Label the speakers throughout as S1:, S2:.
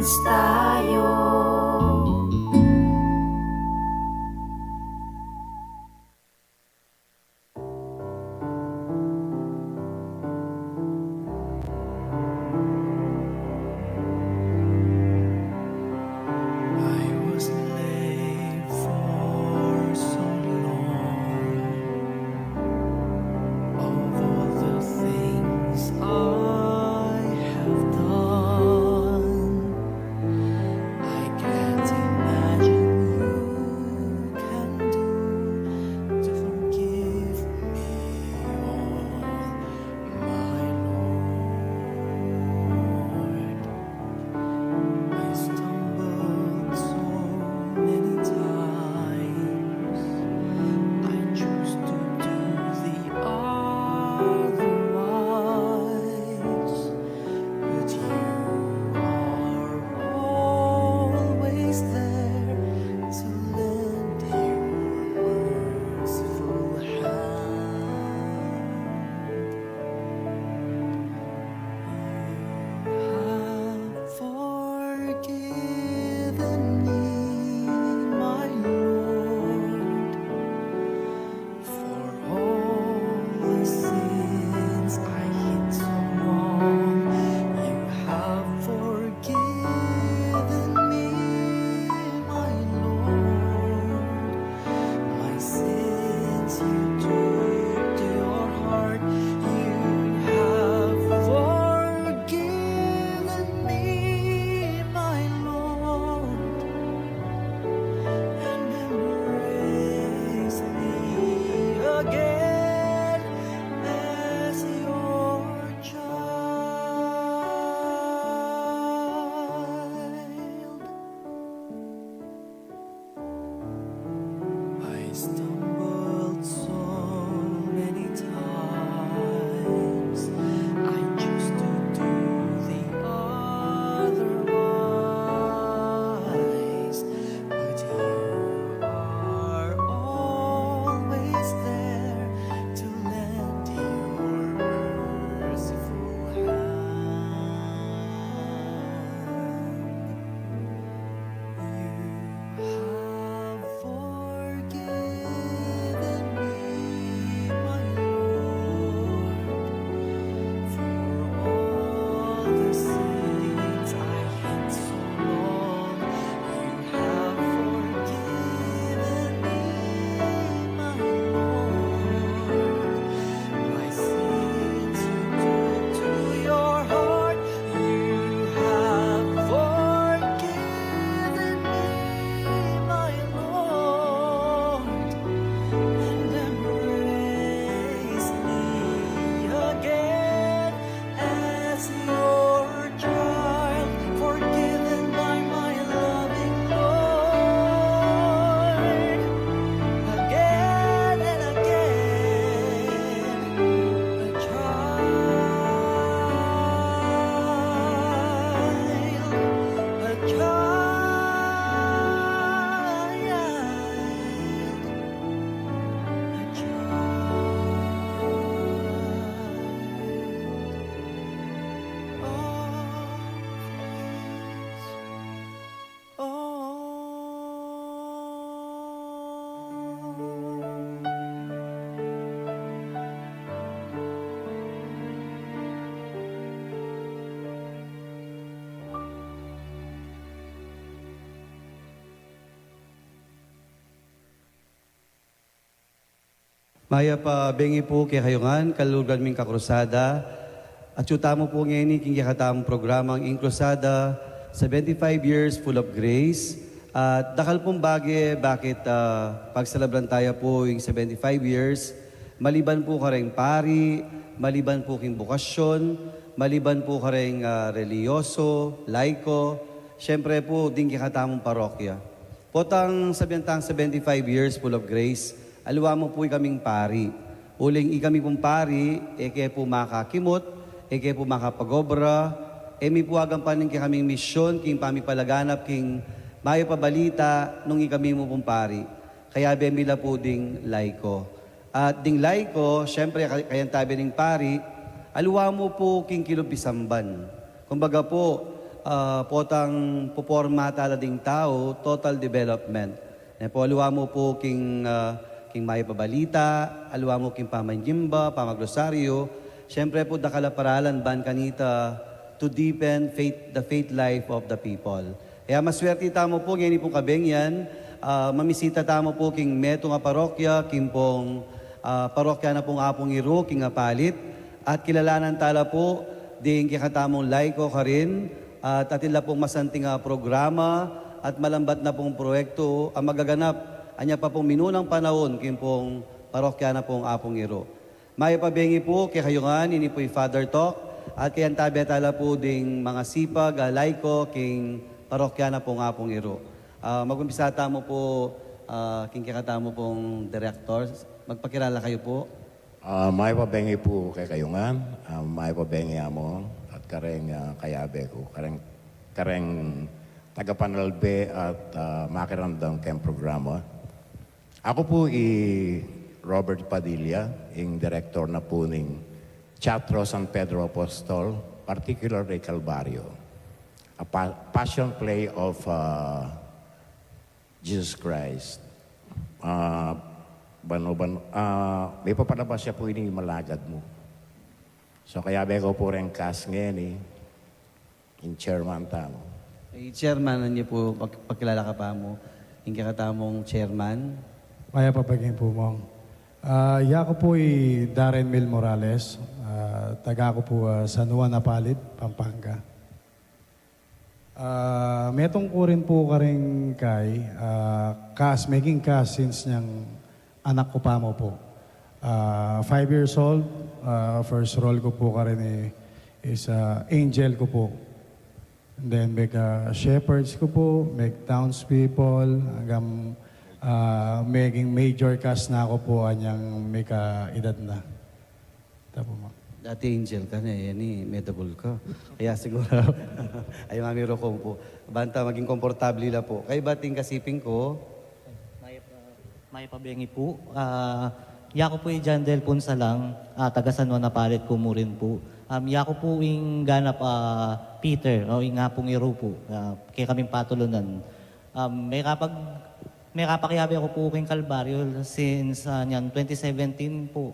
S1: tayo.
S2: I was late for so long. Of all the things I have done, I can't imagine you can do to forgive me all, my Lord. I stumbled so many times. I choose to do the otherwise, but you are always there to lend your merciful hand. You have forgiven me, my Lord, for all the sins I hid so long. You have forgiven me, my Lord. My sins you took to your heart. You have forgiven me, my Lord, and embrace me again as your child. I stumbled so many times. I choose to do the otherwise, but you are always there to lend your merciful hand. You have forgiven me, my Lord, for all the sins I hid so long. You have forgiven me, my Lord. My sins you took to your heart. You have forgiven me, my Lord, and embrace me again as your child, forgiven by my loving Lord. Again and again, a
S3: Maya pa bengi po kay kayungan, kalugan ming kakrusada, at yuta mo po ngayon king yakatamang programang Inkrusada, 75 years full of grace. At dakal pong bagay, bakit pagsalabran tayo po yung 75 years, maliban po ka rin pari, maliban po king bukasyon, maliban po ka rin reliyoso, laiko, syempre po din kikatamang parokya. Potang sabientang 75 years full of grace, aluwa mo po kaming pari. Uling ikami pong pari, eke po makakimot, eke po makapagobra, emi po agang paning kaming misyon, king pamipalaganap, king mayo pabalita, nung ikami mo pong pari. Kaya bemila po ding laiko. At ding laiko, syempre kayang tabi ng pari, aluwa mo po king kilobisamban. Kumbaga po, potang puporma talading tao, total development. Po, aluwa mo po king may pabalita, aluwa mo king pamanjimba, pamaglosaryo. Siyempre po dakalaparalan ban kanita to deepen the faith life of the people. Kaya maswerte tamo po, ngayon po kabengyan, mamisita tamo po king meto nga parokya, king pong parokya na pong apong iro, king nga palit, at kilalanan tala po, ding kikatamong laiko ka rin, at atila pong masanting programa, at malambat na pong proyekto ang magaganap. Anya pa pong minunang panahon, king pong parokya na pong apong iro. May pabengi po, kaya kayungan, ini po yung Father Talk, at kaya tabi tala po ding mga sipag, laiko, king parokya na pong apong iro. Mag-umpisa mo po, king kakatamo pong director. Magpakilala kayo po.
S1: May pabengi po kay kayungan, may pabengi amo at kareng kayabe ko, kareng tagapanalbe at makiramdam kem programa. Ako po Robert Padilla, yung director na po ng Teatro San Pedro Apostol, particularly Calvario. A passion play of Jesus Christ. May papalabas siya po ini malagad mo. So kaya beko po rin cast ngayon in chairman tamo.
S3: Chairman, niyo po, pagkilala ka pa mo, yung kakatamong chairman.
S4: Maya papagin po mong. Yako po Darren Mil Morales. Taga ko po San Juan Napalid, Pampanga. Metong ko rin po ka rin kay making cast since niyang anak ko pa mo po. 5 years old, first role ko po ka rin is angel ko po. And then make shepherds ko po, make townspeople, hanggang making major cast na ako po anyang make edad na. Tapo mo.
S3: Dati angel ka na yan medable ka. Kaya siguro, ay mamiro ko po. Banta, maging komportable la po. Kay bating kasiping ko,
S5: May pabengi po. Yako po John Del Ponsa lang, taga San Juan Napalit ko mo rin po. Yako po yung ganap Peter, o yung nga pong iro po, kaya kaming patulunan. May kapakyabi ako po kayong Calvario since 2017 po.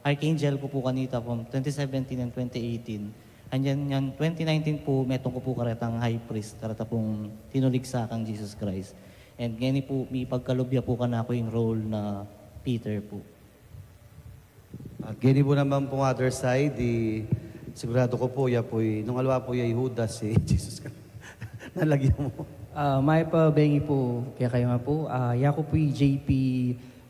S5: Archangel ko po kanita from 2017 and 2018. And yan 2019 po, metong ko po karetang high priest, karata pong tinulig sa kang Jesus Christ. And ngayon po, may pagkalubya po ka na ako yung role na Peter po.
S3: gini po naman pong other side, sigurado ko po, nung alwa po Judas, Jesus ka. Nalagyan mo.
S6: May pabengi po, kaya kayo nga po. Yako po JP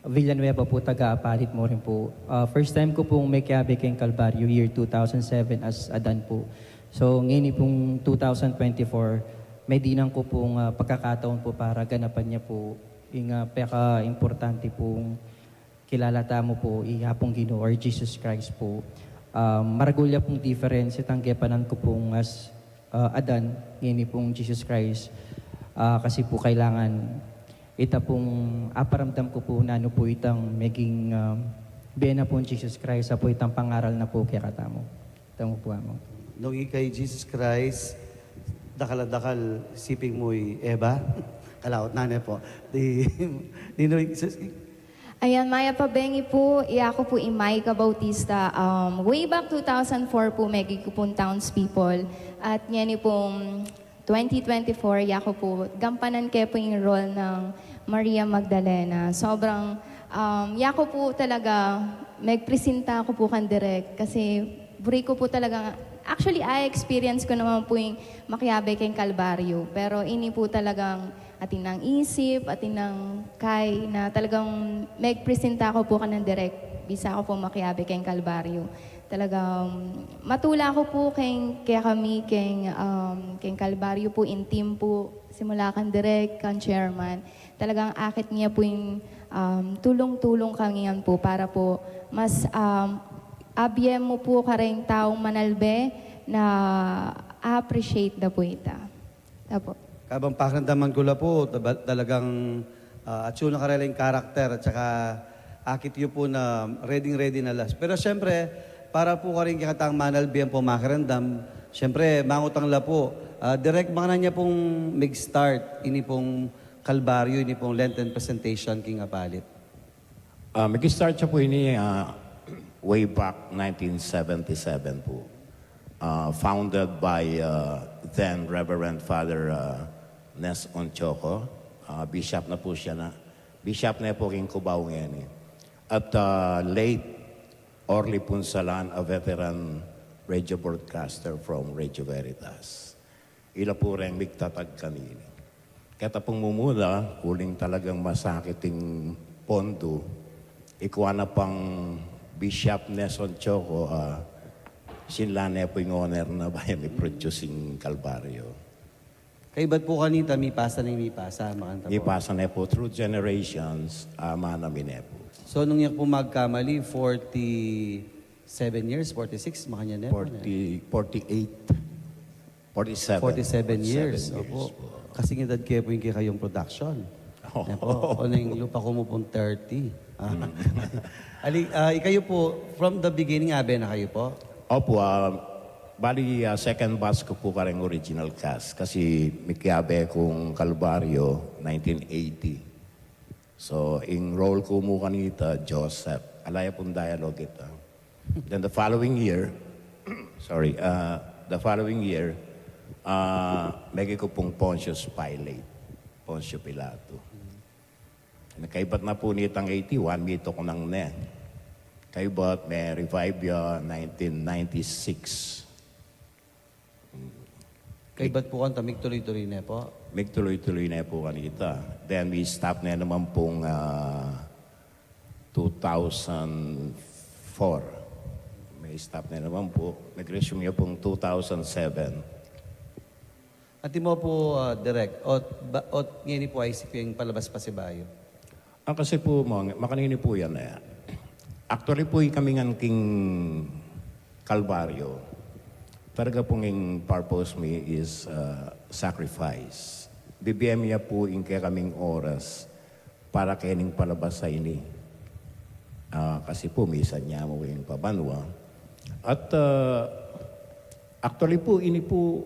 S6: Villanueva po, taga-Palit mo rin po. First time ko pong may kiyabe kayong Calvario, year 2007 as Adan po. So ngayon pong 2024, may dinang ko pong pagkakataon po para ganapan niya po yung peka-importante pong kilalata mo po, ihapong Ginoo or Jesus Christ po. Maragulya pong difference, tanggepanan ko pong as Adan, ngayon pong Jesus Christ. Kasi po kailangan ita pong aparamdam ko po na ano po itang maging bena po Jesus Christ sa po itang pangaral na po kaya katamo. Tamo po mo.
S3: Nung ikay Jesus Christ, dakal siping mo'y Eva. Kalaot na po.
S7: Ayan, Maya Pabengi po, ako po Maika Bautista. Way back 2004 po, megi ko pong townspeople. At yan pong 2024, yako po, gampanan kayo po yung role ng Maria Magdalena. Sobrang, yako po talaga, magpresenta ako po kan direct kasi buri ko po talaga, actually, experience ko naman po yung makiyabe kayong Calvario. Pero ini po talagang atin ng isip, atin ng kay, na talagang magpresenta ako po ka ng direct. Bisa ako po makiyabe kayong Calvario. Talagang matula ko po kaya kami kayong Calvario po, in team po, simula kan direct, kan chairman. Talagang akit niya po yung tulong-tulong kami yan po para po mas abye mo po kareng taong manalbe na appreciate na po ita. Tapo.
S3: Kabang pakiramdaman ko la po, talagang atsyo na karelang karakter at saka akit yun po na ready na last. Pero siyempre, para po ka rin kikatang manalbihan po makiramdam, siyempre, mangutang la po, Direct baka na niya pong mag-start, ini pong Kalbaryo, ini pong Lenten presentation, King Apalit.
S1: Mag-start siya po ini way back 1977 po. Founded by then Reverend Father Nes Onchoco. Bishop na po siya na. Bishop na po king Cubao ngayon eh. At late Orly Punsalan, a veteran radio broadcaster from Radio Veritas. Ila po rin migtatag kanini. Kaya pong mumula, kuling talagang masakiting pondo, ikuha na pang Bishop Nelson Choco, sinlane po yung owner na bayan ni Producing Calvario.
S3: Kay ba't po kanita, may pasa ng may pasa, makanta po.
S1: Ipasa na po through generations, ama namin po.
S3: So, nung yak po magkamali, 47 years, 46, makanya na po.
S1: 47
S3: years. Opo.
S1: po.
S3: Kasi edad kayo po yung kayong production.
S1: Oh.
S3: Yan po. O nang lupa ko mo pong 30. Ikayo po, from the beginning, abe na kayo po?
S1: Opo, bali second batch ko po kareng original cast kasi mikiabe kong Calvario 1980. So, in role ko mo kanita, Joseph. Alaya pong dialogue ito. Then the following year, megi ko pong Pontius Pilate, Poncio Pilato. Nakaibat na po nitang 81, mito ko nang ne. Kaibat, may revive ya 1996.
S3: Kay ba't po kanta, may tuloy-tuloy na po?
S1: May tuloy-tuloy na po kanita. Then we stop na naman pong 2004. May stop na naman po. Nag-resume niya pong 2007.
S3: At mo po, direct, ot ngayon po ay isip yung palabas pa si Bayo.
S1: Ang kasi po, makanini po yan eh. Actually po, kami ng King Calvario. Talaga pong yung purpose me is sacrifice. BBM niya po yung kaya kaming oras para kayaning palabas sa ini. Kasi po, misan niya mo yung pabanwa. At actually po, ini po,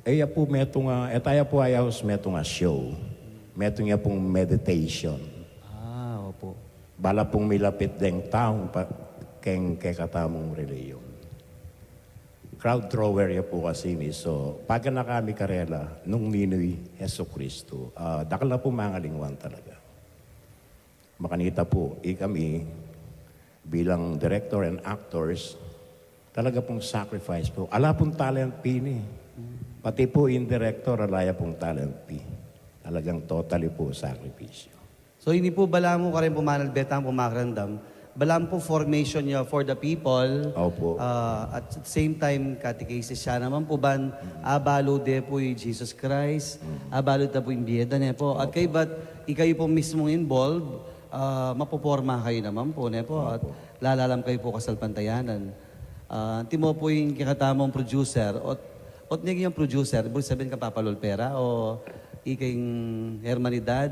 S1: eya po metong, etaya po ayos metong show. Metong niya pong meditation.
S3: Opo.
S1: Bala pong milapit deng taong keng katamong reliyon. Crowd thrower ya po kasi ni. So, pag na kami karela, nung ninoy Yeso Kristo, dakal na po mga lingwan talaga. Makanita po, kami bilang director and actors, talaga pong sacrifice po. Ala pong talent pini. Pati po in director, alaya pong talent pi. Talagang totally po sakripisyo.
S3: So, hindi po bala mo ka rin pumanalbetang pumakarandam. Balam po formation niya for the people.
S1: Opo.
S3: At the same time, catechesis siya naman po ban, abalo de po yung Jesus Christ, abalo na po yung biyeda niya po. At kayo ba't ikayo po mismong involved, mapoporma kayo naman po, niya po. At lalalam kayo po kasalpantayanan. Timo po yung kikatamong producer, ot niya yung producer, ibig sabihin ka papalol pera, o ikayong hermanidad.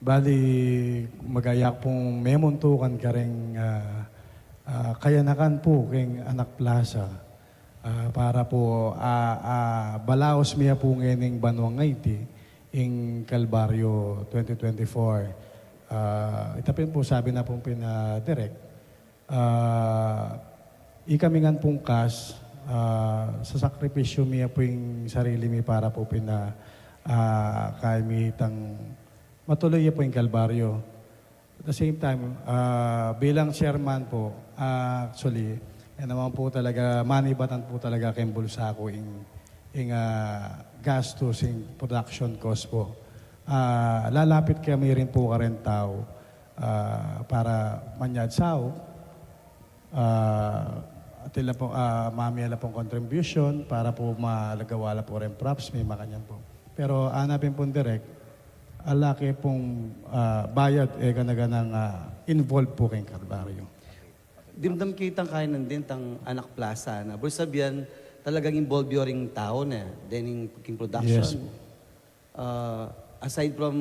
S4: Bali, magayak pong memuntukan ka rin kayanakan po king Anak Plaza para po balaos miya po ngayon banwang ngayti ing Calvario 2024. Itapin po sabi na pong pina-direct. Ikamingan pong kas sa sakripisyo miya po yung sarili mi para po kaimitang matuloy po yung Calvario. At the same time, bilang chairman po, actually, yan naman po talaga, manibatan po talaga kayong bulsa ko yung gastos, yung production cost po. Lalapit kami rin po ka rin tao para manyad sao. Atila po, mamiyala pong contribution para po malagawala po rin props, may makanyan po. Pero hanapin po direct, alaki pong bayad kanaganang involved po kayong Calvario.
S3: Dimdam kitang kainan din tang Anak Plaza na. Bro sabihan, talagang involved yung tao na, then yung production.
S4: Yes.
S3: Aside from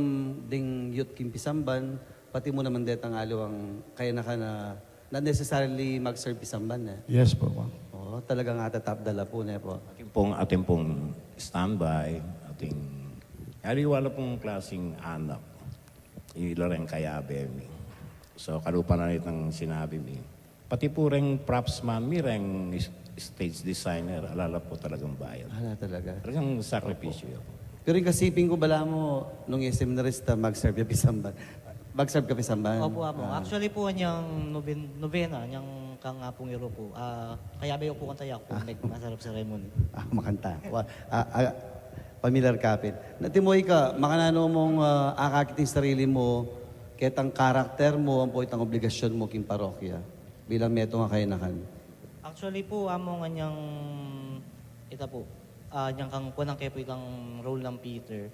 S3: ding youth kimpisamban, pati mo naman din ang aliwang kaya na ka na not necessarily mag-serve pisamban na.
S4: Yes po.
S3: Oo, talagang atatap dala po na po.
S1: ating pong standby, ating wala pong klaseng anak. Ila rin kaya Bemi. So kalupa na rin ng sinabi mi. Pati po rin props man, mi rin stage designer, alala po talagang bayan.
S3: Hala talaga.
S1: Talagang sakripisyo yun.
S3: Pero yung kasiping ko, bala mo, nung seminarista, mag-serve ka pisamban. Mag-serve ka pisamban?
S5: Opo, apo. Actually po, niyang novena, niyang kang apong iro po. Kaya ba po kanta ko, masarap ceremony.
S3: Makanta. Familiar kapit. Natimoy ka, makanano mong akakiting sarili mo, ketang karakter mo, ang po itang obligasyon mo king parokya, bilang meto nga kainakan.
S5: Actually po, amo nga niyang, ita po, niyang kang kunang kepo itang role ng Peter.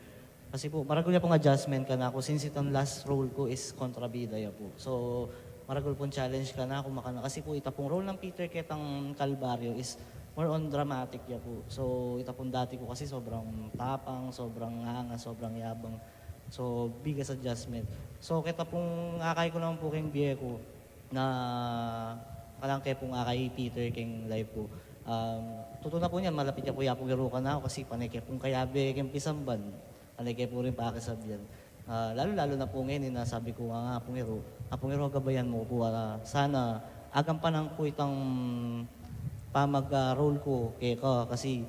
S5: Kasi po, maragol niya pong adjustment ka na ako since itang last role ko is kontrabida ya po. So, maragol pong challenge ka na ako makana. Kasi po, ita pong role ng Peter ketang Calvario is more on dramatic ya po. So, ita pong dati ko kasi sobrang tapang, sobrang hanga, sobrang yabang. So, biggest adjustment. So, kita pong akay ko lang po king biye ko na kalang kaya pong akay Peter king life ko. Totoo na po niyan, malapit niya po yapong garo ka na ako kasi panay kaya pong kayabe king pisamban. Panay kaya po rin pakasabyan. Lalo-lalo na po ngayon, sabi ko nga Apong Iro, gabayan mo po. Sana agampanang po itang pamag-role ko kay ka kasi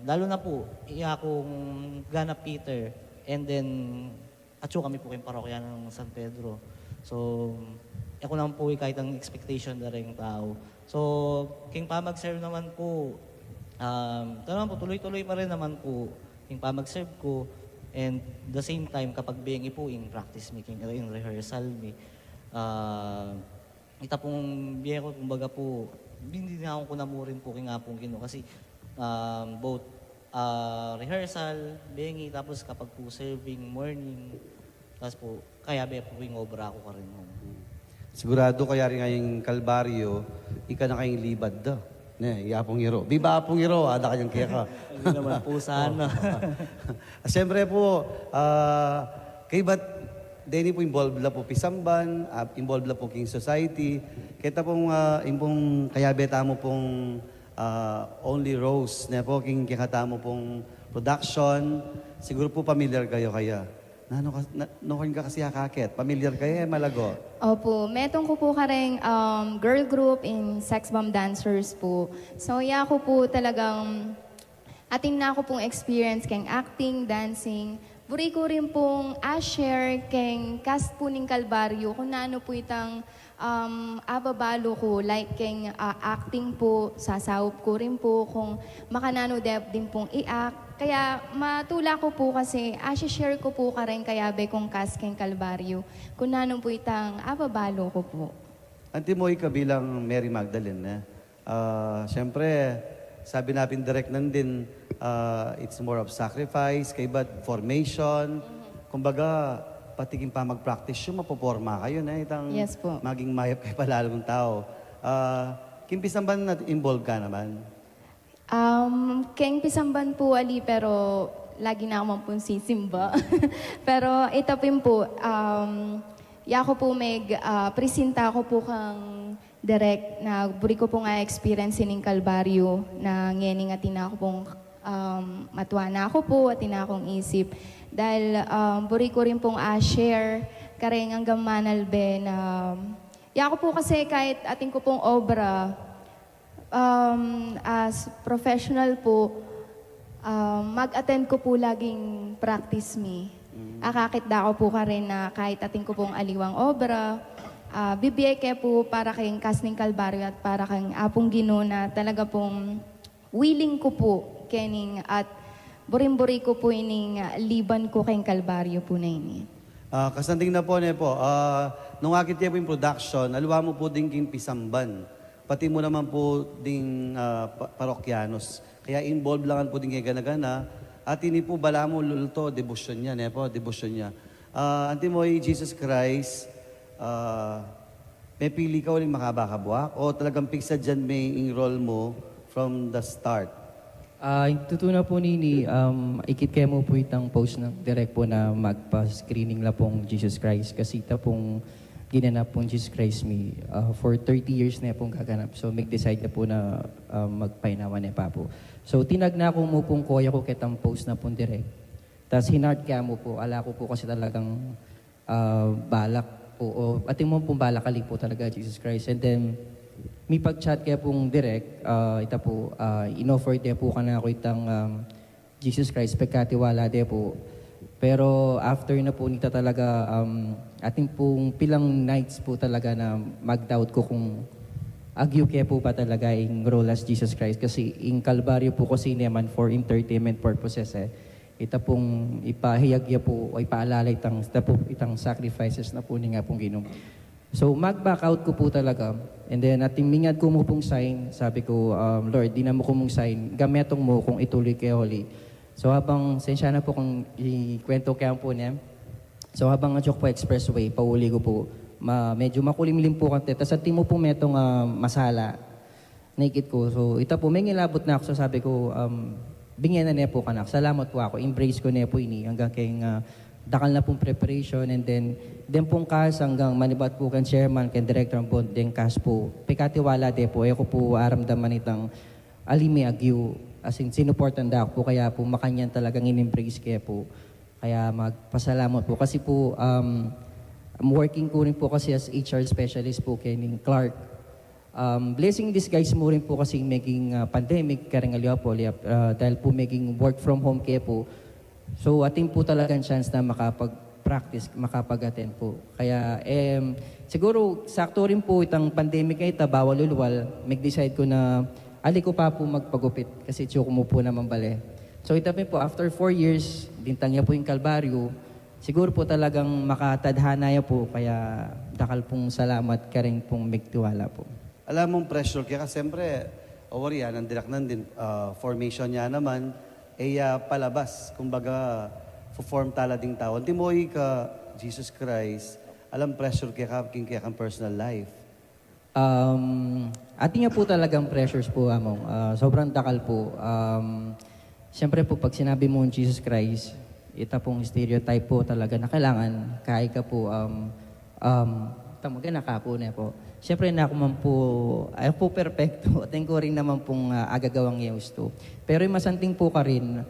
S5: lalo na po, iya akong ganap Peter and then atso kami po kayong parokya ng San Pedro. So, ako naman po kahit ang expectation na rin tao. So, king pamag-serve naman po, naman po, tuloy-tuloy pa rin naman po yung pamag-serve ko. And the same time, kapag bengi po in practice making, in rehearsal me, ita pong biye ko, kumbaga po, hindi na ako kunamurin po king apong Ginoo kasi both rehearsal, bengi, tapos kapag po serving, morning, tapos po, kaya be po yung obra ko ka rin.
S3: Sigurado kaya rin ngayong Kalbaryo, ika na kayong libad da. Ne, Apong Iro. Biba Apong Iro, ada kanyang kaya ka.
S5: Hindi naman po sana.
S3: Siyempre po, kay ba't Denny po involved la po pisamban, involved la po king society. Kita pong impong kaya beta mo pong Only Rose, na po king kikata mo pong production. Siguro po familiar kayo kaya. Nukan ka kasi kakakit. Familiar kayo malago.
S7: Opo, metong ko po kareng girl group in Sex Bomb Dancers po. So, yeah ko po talagang atin na ako pong experience keng acting, dancing. Buri ko rin pong share keng cast po ng Calvario kung naano po itang ababalo ko, like keng acting po, sasawop ko rin po kung makanano dep din pong i-act. Kaya matula ko po kasi share ko po ka rin kaya be kong cast keng Calvario kung naano po itang ababalo ko po.
S3: Antimoy ka bilang Mary Magdalene. Siyempre, sabi natin direct nandin, it's more of sacrifice, kay ba't formation. Kumbaga, patiking pa mag-practice yung mapoporma kayo na itang
S7: Yes po.
S3: maging mayap kay palalong tao. Kimpisan ba na involved ka naman?
S7: Keng pisamban po ali pero lagi na ako pong sisimba. pero ito po, yako po presenta ko po kang direct na buri ko po nga experience in Calvario na ngeni nga tina ko pong matuwa na ako po at tina akong isip. Dahil buri ko rin pong share kareng hanggang manalbe na yako po kasi kahit ating ko pong obra as professional po, mag-attend ko po laging practice me. Akakit da ko po ka rin na kahit ating ko pong aliwang obra, bibigay kayo po para kayong Casting Calvario at para kayong Apong Ginoo na talaga pong willing ko po kening at burin-buri ko po ining liban ko kayong Calvario po na ini.
S3: Kasanding na po, nung akit niya po yung production, aluwa mo po din king pisamban. Pati mo naman po ding parokyanos. Kaya involved lang po din kay gana-gana. At ini po bala mo lulto, devotion niya, devotion niya. Antimoy, Jesus Christ, may pili ka uling makabakabuak o talagang piksa dyan may role mo from the start?
S6: Tutuna po nini, ikit kayo mo po itang post ng direct po na magpa-screening la pong Jesus Christ kasi ita pong ginanap pong Jesus Christ me. For 30 years na pong gaganap. So mag-decide na po na magpainawa na pa po. So tinagna ko mo pong kuya ko kitang post na pong direct. Tapos hinard kaya mo po, ala ko po kasi talagang balak po, o ating mo pong balakali po talaga Jesus Christ. And then, may pag-chat kaya pong direct, ita po, in-offer din po ka na ako itang Jesus Christ, pagkatiwala din po. Pero after na po nita talaga, ating pong pilang nights po talaga na mag-doubt ko kung agyo kaya po pa talaga yung role as Jesus Christ. Kasi yung Kalbaryo po kasi naman for entertainment purposes ita pong ipahiyagya po o ipaalala itang sacrifices na po ni nga pong Ginoo. So mag-back out ko po talaga. And then ating mingad ko mo pong sign, sabi ko, Lord, di na mo ko mong sign, gametong mo kung ituloy kay Holy. So habang, sensya na po kung ikwento kaya po niya. So habang Chok po expressway, pauli ko po, medyo makulimlim po kante. Tapos ating mo po metong masala, naked ko. So ita po, may ngilabot na ako. So sabi ko, bingyan na niya po kanak. Salamat po ako. Embrace ko niya po ini hanggang kay dakal na pong preparation and then pong kas hanggang manibat po kan chairman, kan director ng bond, then kas po. Pikatiwala de po. Ako po aramdaman itang alimi agyu. As in, sinuportan da po. Kaya po makanyan talagang in-embrace kaya po. Kaya magpasalamat po. Kasi po, I'm working po rin po kasi as HR specialist po kay Ning Clark. Blessing in disguise mo rin po kasi making pandemic kareng aliwa po dahil po making work from home kaya po. So ating po talagang chance na makapag-practice, makapag-attend po. Kaya siguro sakto rin po itang pandemic ay bawal ulwal. Mag-decide ko na ali ko pa po magpagupit kasi tsyo ko mo po naman bale. So ito po after 4 years, dintang niya po yung Kalbaryo. Siguro po talagang makatadhana niya po kaya dakal pong salamat kareng pong magtiwala po.
S3: Alam mong pressure kaya kasi siyempre, yan, ang dilaknan din, formation niya naman, palabas, kumbaga, form tala ding tao. Hindi mo ka, Jesus Christ, alam pressure kaya kang personal life.
S6: Ating nga po talagang pressures po, among. Sobrang dakal po. Siyempre po, pag sinabi mo Jesus Christ, ita pong stereotype po talaga na kailangan, kaya ka po, tamaga na ka po na po. Siyempre na ako man po, ayaw po perfecto. Ating ko rin naman pong agagawang gusto. Pero yung masanting po ka rin,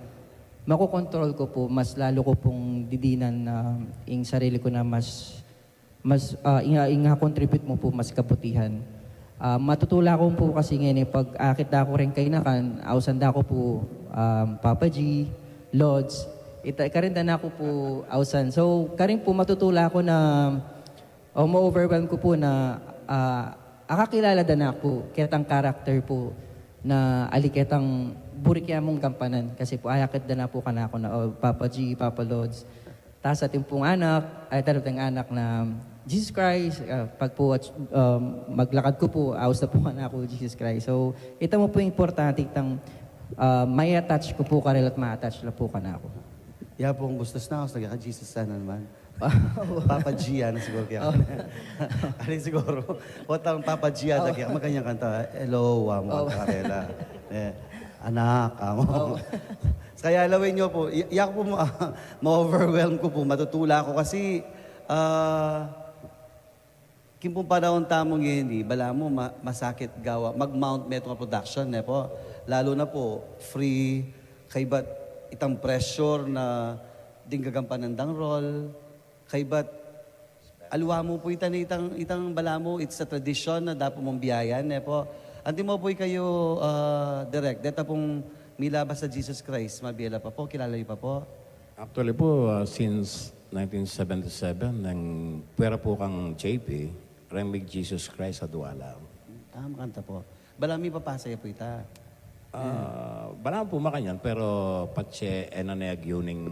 S6: makokontrol ko po, mas lalo ko pong didinan na yung sarili ko na mas contribute mo po mas kabutihan. Matutula ko po kasi ngayon, pag akit na ako rin kay Nakan, ausanda ko po Papa G, Lods, karinda na ako po ausan. So, karin po matutula ko na ma-overwhelm ko po na akakilala na po kitang karakter po na aliketang burikya mong gampanan kasi po ayakit na po kana ako na Papa G, Papa Lods. Tapos ating pong anak, ay talagang anak na Jesus Christ, pag po maglakad ko po, awas na po kana ako Jesus Christ. So, ito mo po importante itang may attach ko po karel at ma-attach na po kana ako.
S3: Yeah po, kung gustos na ako, nagka-Jesus sana naman. Papa Gia na siguro kaya. Alin siguro. Watang Papa Gia na kaya. Magkanyang kanta. Hello, amo Karela. Anak, amo. Kaya alawin nyo po. Iyak po ma-overwhelm ko po. Matutula ko kasi kimpong panahon tamong yun, bala mo masakit gawa. Mag-mount metro production po. Lalo na po, free, kay ba't itang pressure na ding gagampanandang role. Kay ba't alwa mo po itang bala mo, it's a tradition na dapat mong biyayan, po. Anti mo po kayo direct, deta pong milabas sa Jesus Christ, mabiyala pa po, kilala pa po.
S1: Actually po, since 1977, nang pwera po kang JP, Remig Jesus Christ sa Duala.
S3: Makanta po. Balami papasaya po ita.
S1: Balang po makanyan, pero patse enaneg yuning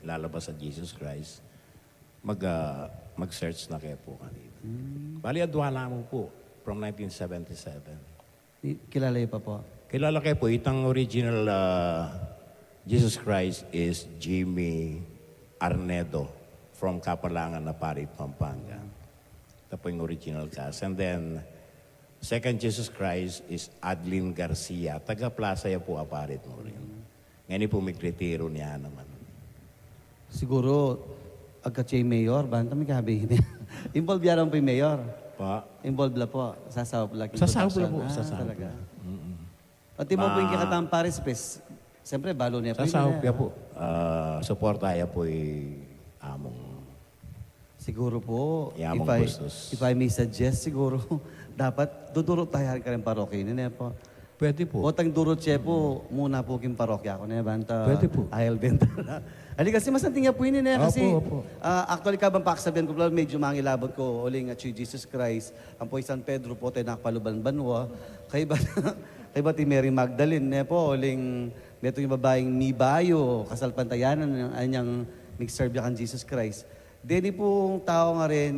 S1: lalabas sa Jesus Christ, mag-search na kayo po kanina. Bali, Duala mo po, from 1977.
S3: Kilala pa po.
S1: Kilala kayo po, itang original Jesus Christ is Jimmy Arnedo from Kapalangan na Parit, Pampanga. Ito po yung original cast. And then, second Jesus Christ is Adlin Garcia. Taga Plaza ya po aparit mo rin. Ngayon po may kritiro niya naman.
S3: Siguro, agka Mayor, banta may kabi. Involved yan po yung mayor.
S1: Pa,
S3: Involved la po. Sasawap lang.
S1: Sasawap la
S3: production.
S1: po, sasawap
S3: Talaga.
S1: la.
S3: Pati mo po yung kikatang Paris Pes. Siyempre, balo niya po.
S1: sa
S3: yun,
S1: sahop po, suporta ya po among
S3: Siguro po,
S1: Yamang gustos.
S3: if I may suggest, siguro, dapat dudurot tayo ka rin parokya. Hindi po.
S1: pwede po.
S3: Otang durot siya po, muna po king parokya ko na banta.
S1: Pwede po.
S3: Ayal benta. Ali kasi masanting nga po yun eh. Kasi
S1: Opo.
S3: actually kabang paksabihan ko pala, medyo mangilabot ko, uling at si Jesus Christ, ang po San Pedro po, tayo nakpaluban banwa. Kay ba, kay ba ti Mary Magdalene, ne po, uling, meto yung babaeng Mibayo, kasalpantayanan, ang anyang nag-serve kan Jesus Christ. Deni po tao nga rin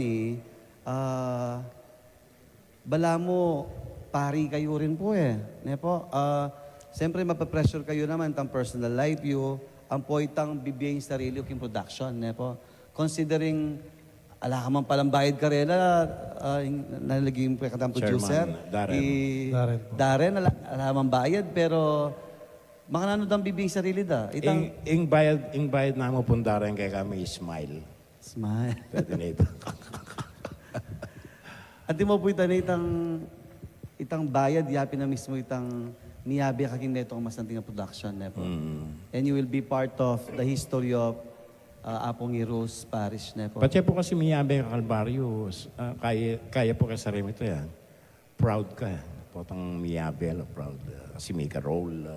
S3: bala mo, pari kayo rin po eh. Ne po, siyempre mapapressure kayo naman tang personal life you, ang po itang bibiyayin sarili yung production. Ne po, considering ala ka man palang bayad ka rin, nalaging po katang producer.
S1: Darren.
S4: Darren po.
S3: Darren, ala man bayad, pero mga nanood ang bibiyayin sarili da. Itang,
S1: Ing bayad na mo pundaran kay kami smile.
S3: smile.
S1: Pwede na ito.
S3: At di mo po itang bayad, yapi na mismo itang niyabi kaking neto ang masanting nga production. Ne po. And you will be part of the history of Apong Rose Parish. Ne po.
S1: Pati po kasi miyabe ka Kalbaryo, kaya po ka sa ito yan. Proud ka. Potang miyabe, proud. Kasi may ka-role,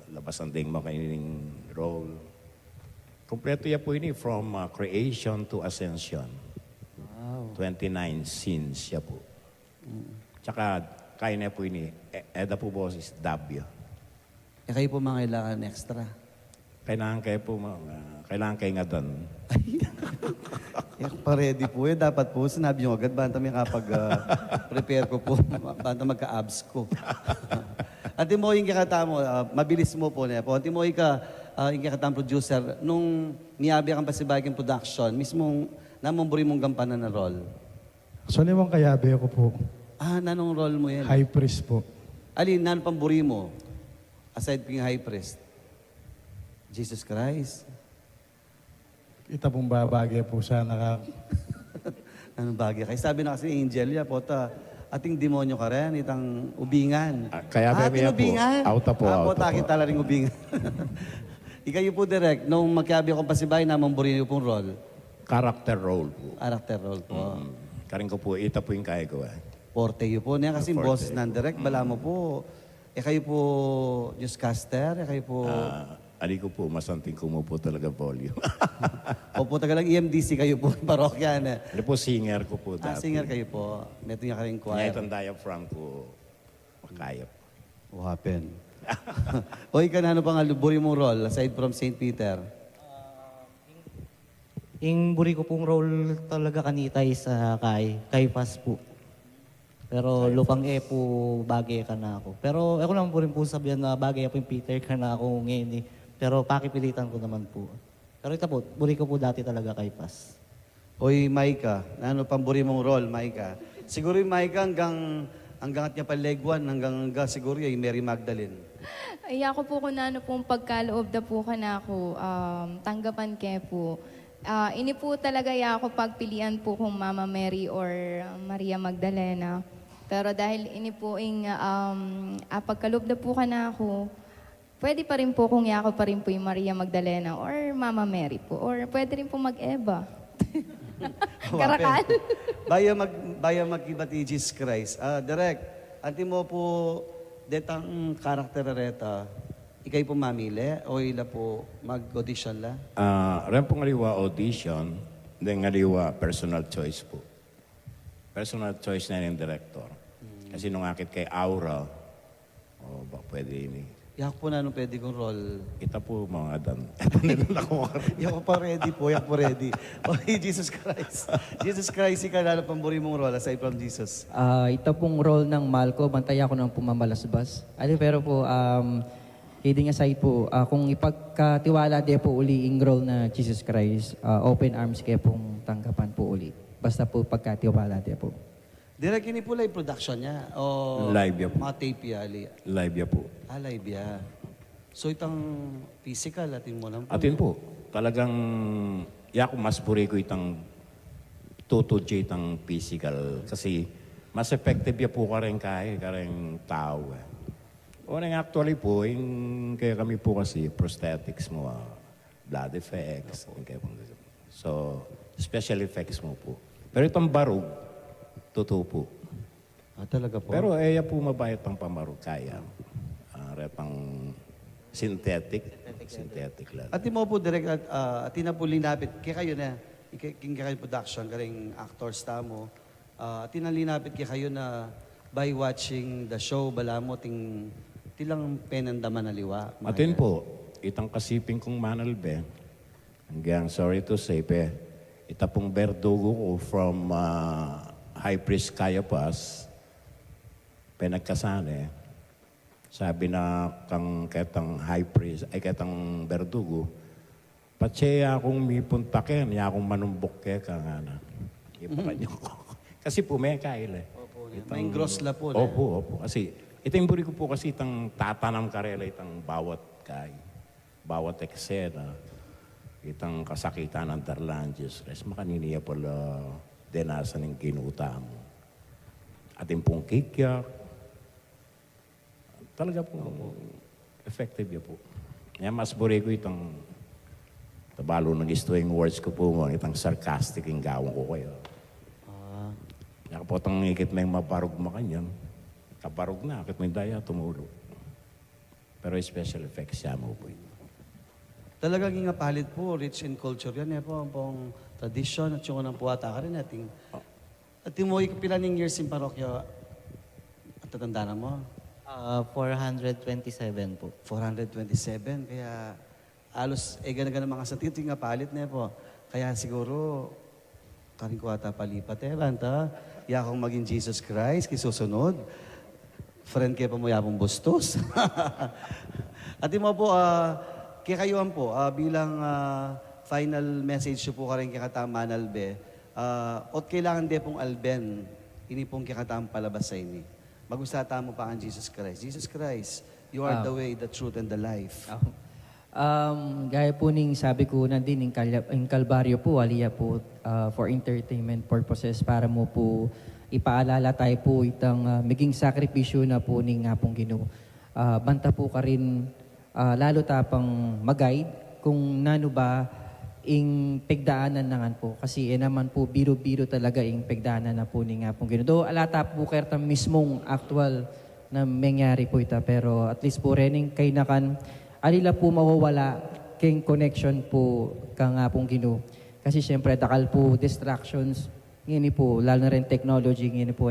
S1: labas ang ding makaining role. Kompleto yan po ini from creation to ascension.
S3: Wow.
S1: 29 scenes siya po. Tsaka kaya na po ini, Eda po boses, Dabyo.
S3: Eh kayo po mga kailangan extra.
S1: Kailangan kayo po, kailangan kayo nga doon.
S3: Eh, pa-ready po eh. Dapat po, sinabi nyo agad, banta may kapag-prepare ko po, banta magka-abs ko. At mo yung kikata mo, mabilis mo po na po. At mo yung kikata producer, nung niyabi kang pasibaging production, mismong namamburi mong gampanan na role.
S4: Actually, mong kayabe ko po.
S3: Nanong role mo yan?
S4: High priest po.
S3: Alin, nan pamburi mo? Aside ping high priest. Jesus Christ.
S4: Ita pong babagay po sa
S3: Anong bagay? Kaya sabi na kasi angel ya po, ating demonyo ka rin, itang ubingan.
S1: Kaya bebe
S3: ating
S1: po.
S3: ubingan?
S1: Auta po,
S3: Apo,
S1: auta
S3: takit
S1: po.
S3: tala rin ubingan. Ikayo po direct, nung magkabi akong pasibay na mamburi niyo pong role,
S1: Character role po.
S3: character role po.
S1: Karin ko po, ita po yung kaya ko.
S3: Forte yun po. Niya kasi
S1: Forte.
S3: boses ng direct, bala mo po. Kayo po newscaster, kayo po...
S1: Ali ko po, masanting ko mo po talaga volume.
S3: Opo, tagalang EMDC kayo po, parokya na.
S1: Ali po, singer ko po dati.
S3: Singer kayo po. Meto niya kayong choir.
S1: Kaya itong diaphragm ko, makayap.
S3: What happened? O ikaw na ano pang aluburi mong role aside from St. Peter?
S5: Yung buri ko pong role talaga kanita is kay Pas po. Pero lupang po, bagay ka na ako. Pero ako naman po rin po sabihan na bagay po yung Peter ka na ako ngayon eh. Pero pakipilitan ko naman po. Pero ito po, buri ko po dati talaga kay Pas.
S3: Oy, Maika, ano pang buri mong role, Maika? Siguro yung Maika hanggang at niya pa leg one, hanggang siguro yung Mary Magdalene.
S7: Ay, ako po kung ano pong pagkaloob na po ka na ako, tanggapan ke po. Ini po talaga ako pagpilian po kung Mama Mary or Maria Magdalena. Pero dahil ini po yung pagkaloob na po ka na ako, pwede pa rin po kung yako pa rin po yung Maria Magdalena or Mama Mary po. Or pwede rin po mag-Eva. Karakal.
S3: Baya magkibati Jesus Christ. Direct, anti mo po detang karakter reta, ikay po mamili o ila po mag-audition la?
S1: Ren pong ngaliwa audition, then ngaliwa personal choice po. Personal choice na yung director. Kasi nung akit kay Aura, ba pwede ini.
S3: Yak po na anong pwede kong role.
S1: Kita po mga dan. Ito nila ko.
S3: Yak po pa ready po, yak po ready. Okay, Jesus Christ. Jesus Christ, ikaw na pamburi mong role aside from Jesus.
S6: Ito pong role ng Malco, bantay ako ng pumamalasbas. Pero po, kidding aside po, kung ipagkatiwala di po uli yung role na Jesus Christ, open arms kayo pong tanggapan po uli. Basta po pagkatiwala di po.
S3: Direct ini po live production niya? O
S1: Live yan po.
S3: mga tape ya, Ali?
S1: Live ya po.
S3: Live ya. So itang physical, atin mo lang po.
S1: Atin po, talagang, ya ko mas puri ko itang tutudjate ang physical. Kasi mas effective ya po ka rin kareng tao. Eh. Unang actually po, yung kaya kami po kasi prosthetics mo, blood effects. Yung kaya po. So, special effects mo po. Pero itong barug, totoo po.
S3: Talaga po?
S1: Pero po mabayat pang pamarug, kaya. Repang synthetic lang.
S3: At mo po direct at tinapulinapit kaya kayo na king kayo production karing actors tamo. Tinalinapit kaya kayo na by watching the show bala mo tilang penandaman na liwa.
S1: Atin po, itang kasiping kong manalbe, hanggang sorry to say, ita pong berdugo ko from High Priest Caiaphas, pinagkasane, sabi na kang ketang High Priest, ay ketang berdugo, patsaya akong mipuntakin, niya akong manumbok ka nga na. Ipapanyo ko. Kasi po may kail eh.
S3: Opo, may gross la po.
S1: Opo. Kasi itong buri ko po kasi itang tatanam karela itang bawat bawat eksena, itang kasakitan ng Darlanges, res makaniniya pala denasan ng kinuta mo. Ating pong kikyak, talaga po, effective yun po. Yan mas buri ko itang tabalo ng istuing words ko po mo, itang sarcastic yung gawang ko kayo. Yan po itang ikit may mabarog makanyan. Kabarog na, akit may daya, tumulo. Pero special effects siya mo po ito.
S3: Talagang nga palit po, rich in culture yan. Po, ang pong tradition at yung unang puwata ka rin nating. At mo, pilaning years in parokya at tatanda na mo?
S5: 427 po.
S3: 427. Kaya alos, gana mga sa tito nga palit na po. Kaya siguro, karing ko ata palipat banta. Iya akong maging Jesus Christ, kisusunod. Friend kayo pa mo yapong bustos. At mo po, kaya kayuan po, bilang final message po ka rin kikatama Albe, ot kailangan de pong Alben, ini pong kikatama palabas sa ini. Magusata mo pa ang Jesus Christ. Jesus Christ, you are the way, the truth, and the life.
S6: Gaya po ning sabi ko nandin in Kalbaryo po, aliya po for entertainment purposes para mo po ipaalala tayo po itang maging sakripisyo na po ning nga pong Ginoo. Banta po ka rin lalo tapang mag-guide kung nano ba ing pegdaanan nangan po. Kasi naman po biro-biro talaga ing pegdaanan na po ning nga pong Ginoo. Do alata po kerta mismong actual na mangyari po ita pero at least po rening kay nakan alila po mawawala king connection po ka nga pong Ginoo. Kasi syempre dakal po distractions ngini po lalo na rin technology ngini po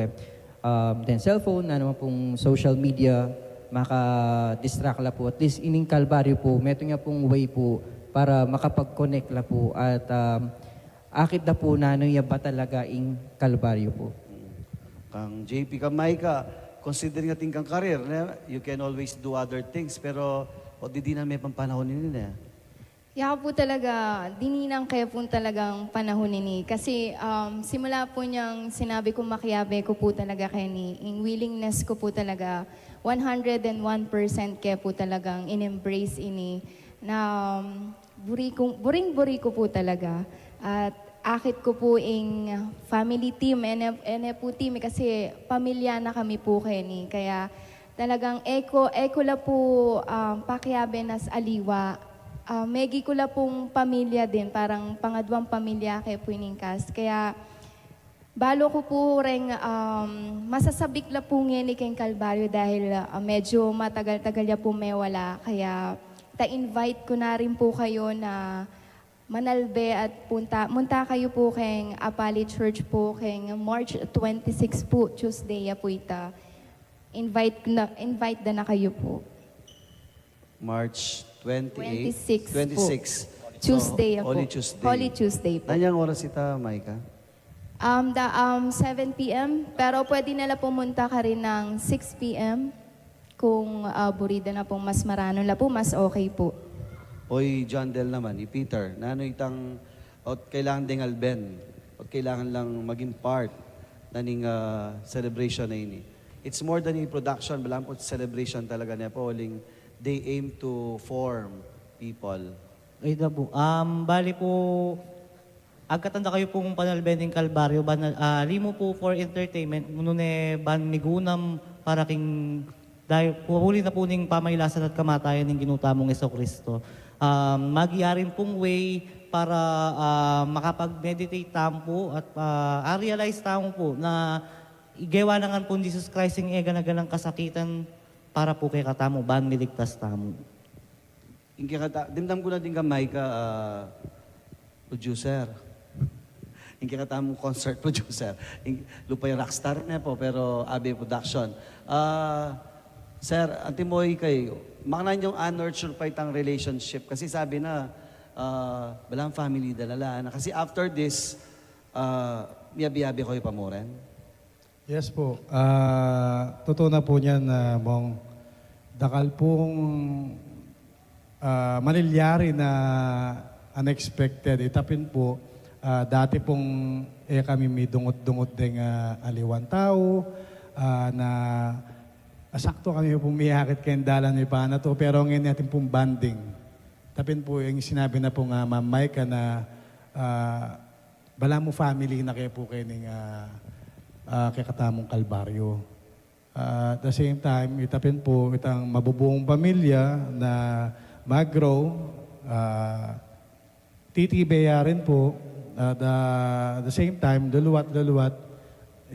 S6: then cellphone na naman pong social media maka-distract la po at least ining Kalbaryo po meto nga pong way po para makapag-connect la po at akit na po na ano ba talaga ing Kalbaryo po.
S3: Kang JP Kamay ka, consider nga ting kang career, you can always do other things pero o di na may pampanahon nila.
S7: Yaka po talaga, dininang kayo po talagang panahon ni. Kasi simula po niyang sinabi ko makiyabe ko po talaga kayo ni. In willingness ko po talaga, 101% kaya po talagang in-embrace ini. Na buring-buri ko po talaga. At akit ko po ing family team, ene po team kasi pamilya na kami po kayo ni. Kaya talagang eko la po pakiyabe nas aliwa. Megi ko la pong pamilya din, parang pangadwang pamilya kay Puiningkas. Kaya balo ko po rin masasabik la po ngayon kay Kalbaryo dahil medyo matagal-tagal ya po may wala. Kaya ta-invite ko na rin po kayo na manalbe at munta kayo po kay Apali Church po kay March 26 po, Tuesday ya po ita. Invite na kayo po.
S3: March
S7: 26
S3: 28?
S7: po. Tuesday
S3: Holy
S7: po.
S3: Tuesday.
S7: Holy Tuesday po.
S3: Nanyang oras ita, Maika?
S7: 7 p.m. Pero pwede nila pumunta ka rin ng 6 p.m. Kung burida na pong mas marano la po, mas okay po.
S3: Oy, John Del naman, Peter, nano itang kailangan ding alben, kailangan lang maging part na ning celebration na ini. It's more than a production, balang po celebration talaga niya po, they aim to form people.
S5: Ito po. Bali po, agkatanda kayo pong panalbening kalbaryo, limo po for entertainment, nune ban migunam para king dahil huli na po ning pamaylasan at kamatayan ng ginutamong Jesucristo. Magiyarin pong way para makapag-meditate tamo po at realize tamo po na igawa na nga po Jesus Christ yung ega-naganang kasakitan para po kay katamo, ban miligtas tamo.
S3: Dimdam ko na din kamay ka, producer. Hindi ka tamong concert producer. Lupay rockstar na po, pero Abe Production. Sir, antimoy kayo, makanan yung unnurtured pa itang relationship. Kasi sabi na, balang family dalala na. Kasi after this, miyabi-yabi kayo pa mo rin.
S4: Yes po. Totoo na po niyan, Mong. Dakal pong manilyari na unexpected. Itapin po, dati pong kami may dungot-dungot ding aliwan tao na sakto kami pong miyakit kayong dalan may pana to. Pero ngayon natin pong banding. Tapin po yung sinabi na po nga, Ma'am Micah na bala mo family na kayo po kayo ng kay katamong Kalbaryo. At the same time, itapin po itang mabubuong pamilya na mag-grow, titibaya rin po, at the same time, duluwat,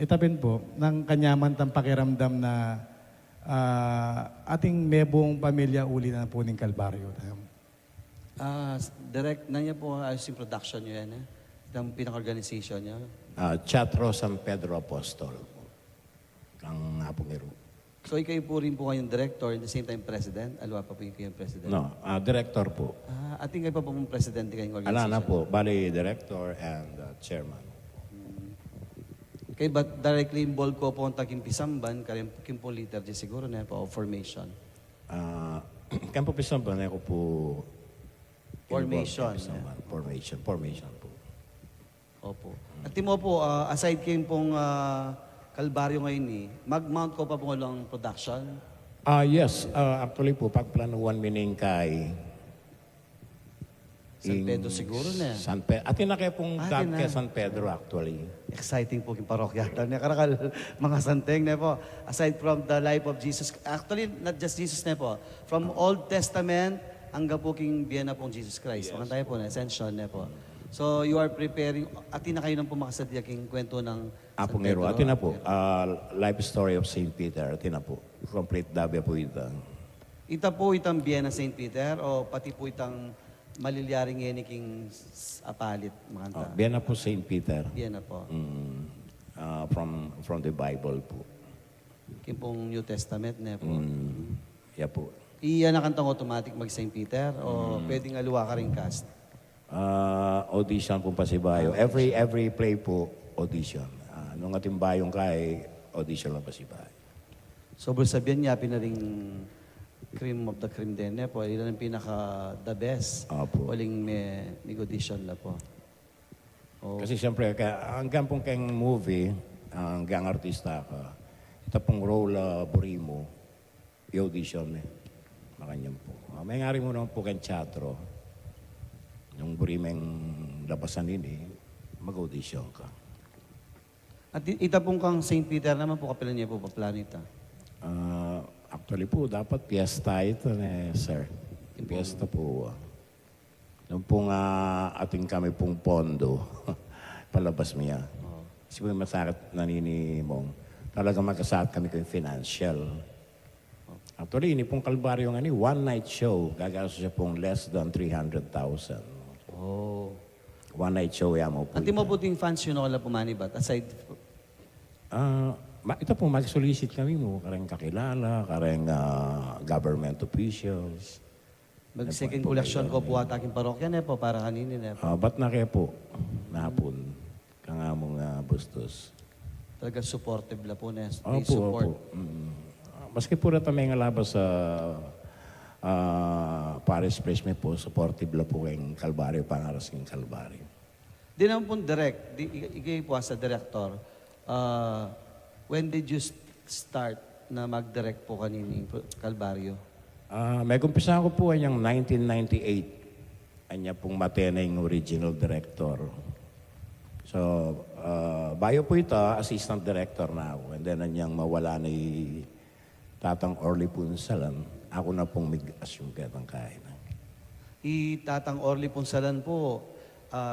S4: itapin po ng kanyaman tang pakiramdam na ating may buong pamilya uli na po ng Kalbaryo.
S3: Direct na niya po ayos yung production niyo yan, Itang pinaka-organization niya.
S1: Teatro San Pedro Apostol. Ang Apongero.
S3: So, ikaw po rin po kayong director, at the same time president? Alwa pa po yung kayong president?
S1: No, director po.
S3: Ating kayo pa po mong presidente kayong organization?
S1: Ala na po, bali director and chairman.
S3: Kaya ba directly involved ko po ang taking pisamban, kaya kim po liturgy siguro na po, o formation?
S1: Kampo Pisamban, ako po
S3: Formation,
S1: involved sa Formation po.
S3: Opo. At mo po, aside kayong pong Kalbaryo ngayon mag-mount ko pa po lang production?
S1: Yes, actually po, pagplanuhan mining kay
S3: San Pedro siguro na.
S1: Atin na kayo pong
S3: Atin na.
S1: kay San Pedro actually.
S3: Exciting po yung parokya. Tanya karakal mga santeng na po. Aside from the life of Jesus, actually not just Jesus na po. From Old Testament hanggang po king biyan na pong Jesus Christ. Yes. Tayo po na, Ascension na po. So you are preparing, atin na kayo nang pumakasad yung kwento ng San
S1: Apongero,
S3: Pedro.
S1: atin na po. Life story of St. Peter, atin na po. Complete dabya po ito.
S3: Ita po itang biyan ng St. Peter o pati po itang malilyaring yan king apalit makanta?
S1: Biyan na po St. Peter.
S3: Biyan na po.
S1: From the Bible po.
S3: Yung pong New Testament na po.
S1: Yeah po.
S3: Iyan na kantang automatic mag St. Peter o pwedeng aluwa ka rin cast?
S1: Audition po pa si Bayo. Every play po, audition. Nung ating bayong kay, audition lang pa si Bayo.
S3: So, sabihan niya, pinaring cream of the cream din po. Ilan ang pinaka the best.
S1: Opo.
S3: Waling may audition na po. Oh.
S1: Kasi siyempre, hanggang pong kayong movie, hanggang artista ka, ito pong role Burimo, i-audition makanyang po. May ngari mo naman po kayong teatro. Yung Burimeng labasan din mag-audition ka.
S3: At ita pong kang St. Peter naman po kapilan niya po pa planeta.
S1: Actually po, dapat piyesta ito sir. Piyesta po. Nung pong ating kami pong pondo, palabas niya. Kasi po yung masakit naninimong. Talagang magkasakit kami kayong financial. Actually, ini pong Kalbaryo nga one night show. Gagasto siya pong less than 300,000.
S3: Oh.
S1: One night show yan mo po.
S3: At mo po ting fans yun wala pumanibat aside
S1: Ito po, mag-solicit kami mo. Kareng kakilala, kareng government officials.
S3: mag second collection ko po ataking parokya na po para kaninin na po.
S1: Ba't na kayo po? Nahapon. Kangamong bustos.
S3: Talaga supportive la po na
S1: Opo,
S3: support.
S1: opo. Maski po na may nga labas sa Paris Press may po, supportive la po kayong Kalbaryo, pangaras kayong Kalbaryo.
S3: Di naman po direct, igay po sa director, when did you start na mag-direct po kanining Kalbaryo?
S1: May kumpisa ko po yung 1998. Anya pong matena yung original director. So, bayo po ito, assistant director na ako. And then, anyang mawala ni Tatang Orly Punsalan, ako na pong mig-assume katang kainan.
S3: Itatang Orly Punsalan po,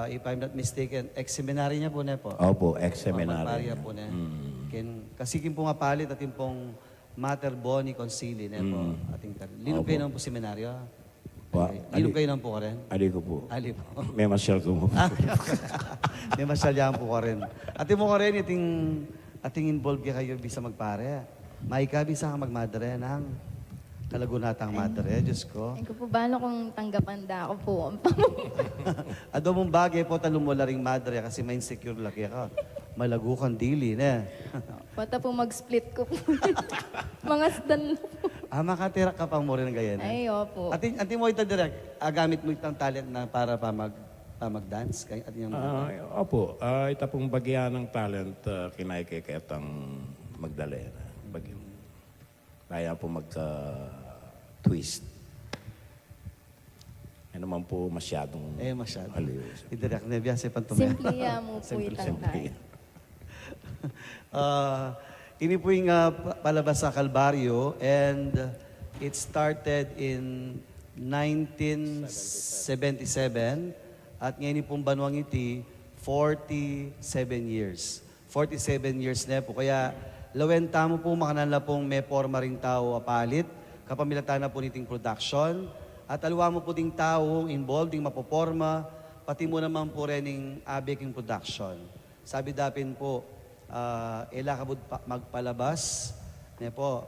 S3: if I'm not mistaken, ex-seminary niya po na po.
S1: Opo, ex-seminary.
S3: Magparya po na. Kasi kin po nga palit at yung pong Mater Boni Concili na po. Ating linom kayo naman po seminaryo. Linom kayo naman po ka rin.
S1: Ali ko po.
S3: Ali po.
S1: May masyal ko mo.
S3: May masyalyahan po ka rin. Ating mo ka rin, ating involved kayo bisa magpare. Maika, bisa ka magmadre ng kalagunatang madre. Diyos ko.
S7: Ay ko po, paano kung tanggapan da ako po?
S3: Ado mong bagay po, talong mo laring madre kasi may insecure laki ka. Malago kang dili na.
S7: Pata po mag-split ko po. Mga stan po.
S3: Makatira ka pa mo rin ng ganyan.
S7: Ay, opo.
S3: Ating mo ito direct, gamit mo itang talent na para pa mag-dance?
S1: Opo, ito pong bagyan ng talent, kinaikiketang Magdalena. Kaya po magka-twist. Ano naman po masyadong
S3: Masyado.
S1: aliw.
S3: Idirect na biyase pantumaya.
S7: Simple mo po itang tayo.
S3: Ini po yung palabas sa Kalbaryo and it started in 1977 at ngayon pong Banwang Iti, 47 years. 47 years na po. Kaya lawenta mo po makanala pong may forma ring tao apalit, kapamilatan na po niting production, at alwa mo po ding tao involved, ding mapoporma, pati mo naman po rin yung abeking production. Sabi dapin po, ela kabud magpalabas, ne po,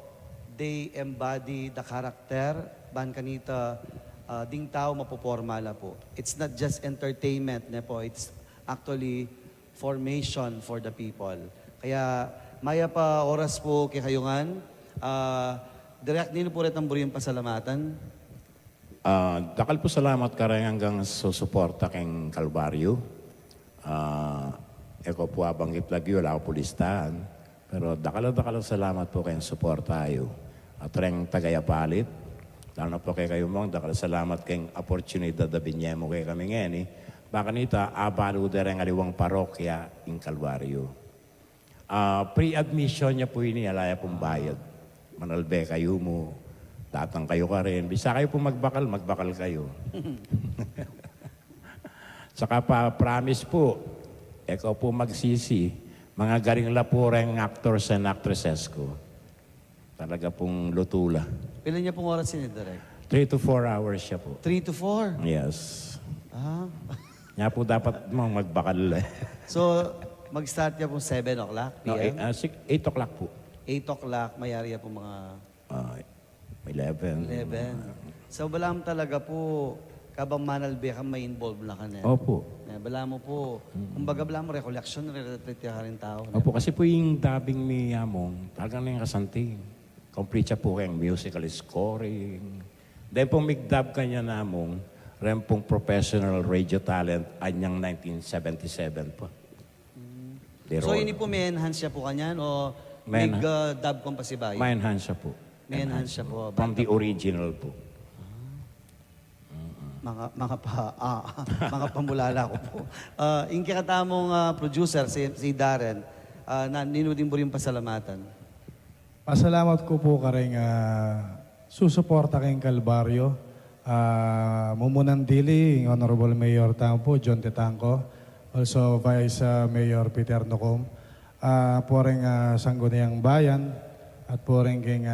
S3: they embody the character, ban kanita, ding tao mapoporma la po. It's not just entertainment, ne po, it's actually formation for the people. Kaya, maya pa oras po kay Kayungan, direct nino po rin ang buriyong pasalamatan.
S1: Dakal po salamat ka rin hanggang susuporta keng Kalbaryo. Eko po abang iplagyo, wala ko po listahan. Pero dakal salamat po kayong suporta tayo. At rin tagayapalit. Lalo na po kay kayo mong, dakal salamat kayong oportunidad na binyemo kay kami ngayon. Baka nito, abalo na rin aliwang parokya in Kalbaryo. Pre-admission niya po ini, alaya pong bayad. Manalbe kayo mo. Tatang kayo ka rin. Bisa kayo po magbakal kayo. Saka pa, promise po, ikaw po magsisi, mga garing lapureng actors and actresses ko. Talaga pong lutula.
S3: Ilan niya pong oras yun, direct?
S1: 3 to 4 hours siya po.
S3: 3 to 4?
S1: Yes. Nga po dapat mong magbakal.
S3: So, mag-start niya pong 7 o'clock
S1: No,
S3: p.m.?
S1: 8 o'clock po.
S3: 8 o'clock, mayari po mga
S1: 11.
S3: 11. So, balam talaga po, kabang manalbe ka may involved na ka na.
S1: Opo.
S3: Bala mo po, kumbaga bala mo recollection, re-retreat ka rin tao.
S1: Opo, kasi po yung dubbing ni Among, talagang na yung kasanting. Complete siya po kayong musical scoring. Dahil pong mig-dub kanya na Among, rin pong professional radio talent, anyang 1977 po.
S3: So, ini po may enhance siya po kanyan o
S1: May
S3: mig-dub kong pasibayo?
S1: May enhance siya po.
S3: May enhance siya po.
S1: From the original po.
S3: Mga pamulala ko po. Yung kakatamong producer, si Darren, ninudin mo rin pasalamatan.
S4: Pasalamat ko po ka rin susuporta kayong Kalbaryo. Mumunan Dili, Honorable Mayor Tampo, John Tetangco, also Vice Mayor Peter Nocom, po rin Sangguniang Bayan, at po rin kayong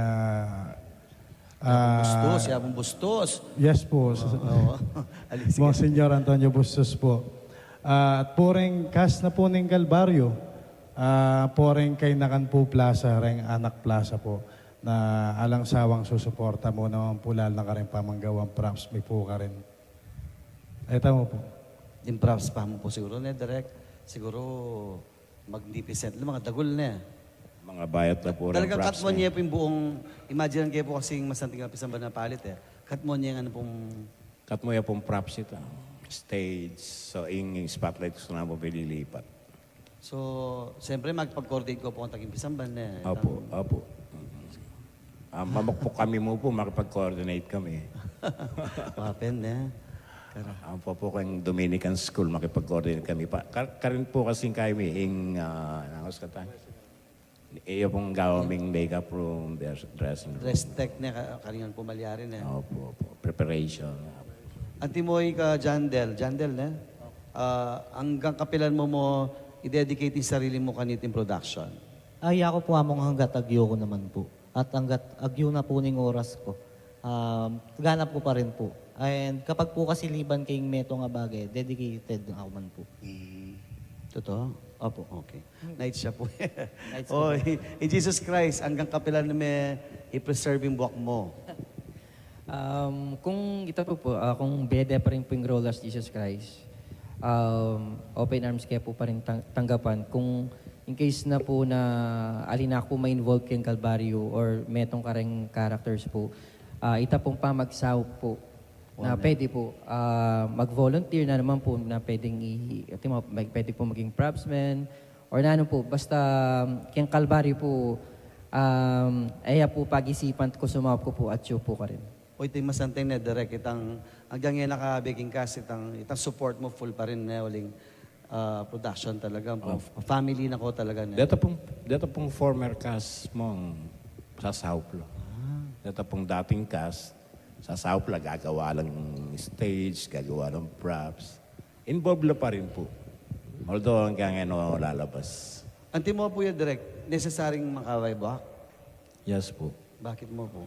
S3: Yabong Bustos.
S4: yes po, Monsignor Antonio Bustos po. At po rin cast na po ng Kalbaryo, po rin kay Nakanpo Plaza, rin Anak Plaza po, na alang sawang susuporta mo naman po lalo na ka rin pamanggawang props, may po ka rin. Ito mo po.
S3: Yung props pa mo po siguro na direct. Siguro magnificent. Mga dagol na.
S1: Mga bayat na po rin
S3: Talagang cut
S1: props
S3: mo
S1: niya.
S3: niya po yung buong, imagine kayo po kasing masanting kapisan ba na palit eh. Cut mo niya yung ano pong,
S1: Kat mo yan pong props ito. Stage. So, yung spotlight ko na po pililipat.
S3: so, siyempre magpag-coordinate ko po ang taging pisamban na.
S1: Opo, opo. Mamukpok kami mo po, makipag-coordinate kami.
S3: Wapen na.
S1: Ang po kang Dominican School, makipag-coordinate kami. Karin po kasing kami, nangos ka tayo. Iyo pong gawaming makeup room, dressing room.
S3: Dress tech na karingan pumalyarin eh.
S1: Opo, preparation.
S3: Antimoy ka Jandel na? Hanggang kapilan mo i-dedicate yung sarili mo kanitin production.
S5: Ay, ako po among hanggat agyo ko naman po. At hanggat agyo na po ning oras ko, ganap ko pa rin po. And kapag po kasi liban kayong meto nga bagay, dedicated ako man po.
S3: Totoo? Opo, okay. Night siya po.
S5: Night
S3: Oh, in Jesus Christ, hanggang kapilan na may i-preserve yung buwak mo.
S6: Kung ito po, kung bede pa rin po yung role as Jesus Christ, open arms kaya po pa rin tanggapan. Kung in case na po na alin ako ma-involve kayong Calvario or metong kareng characters po, ita pong pamagsaw po na pwede po mag-volunteer na naman po na pwedeng pwede po maging propsman or na ano po, basta kayong Calvario po, aya po pag-isipan ko sumawap ko po at siyo po ka rin.
S3: O ito yung masantay na direct, hanggang yan nakabaking cast, itang support mo full pa rin na uling production talaga. Family na ko talaga na.
S1: Dito pong former cast mong sa Sauplo. Dito pong dating cast, sa Sauplo, gagawa lang ng stage, gagawa ng props. Involved na pa rin po. Although hanggang ngayon lalabas.
S3: Anti mo po yung direct, necessaryong makaway ba?
S1: Yes po.
S3: Bakit mo po?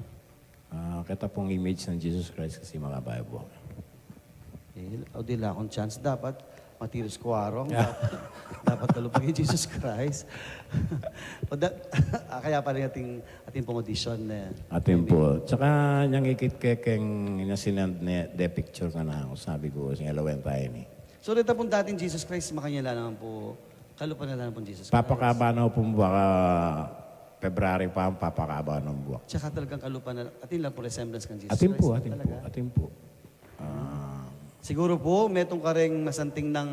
S1: Kita pong image ng Jesus Christ kasi mga Bible.
S3: O di lang akong chance. Dapat matiros kuwarong. Dapat talupag yung Jesus Christ. Kaya pala ating pong audition na.
S1: Atin po. Tsaka niyang ikit-kekeng nasinand na de picture ka na ako. Sabi ko, singalawen tayo ni.
S3: So dito pong dating Jesus Christ, makanya lang naman po, kalupan na lang pong Jesus Christ.
S1: Papakaba na po baka February pa ang papakaba ng buwak.
S3: Tsaka talagang kalupan na lang. Atin lang po resemblance kang Jesus
S1: Atin
S3: Christ.
S1: po, atin po,
S3: Talaga.
S1: atin po.
S3: Siguro po, metong kareng masanting ng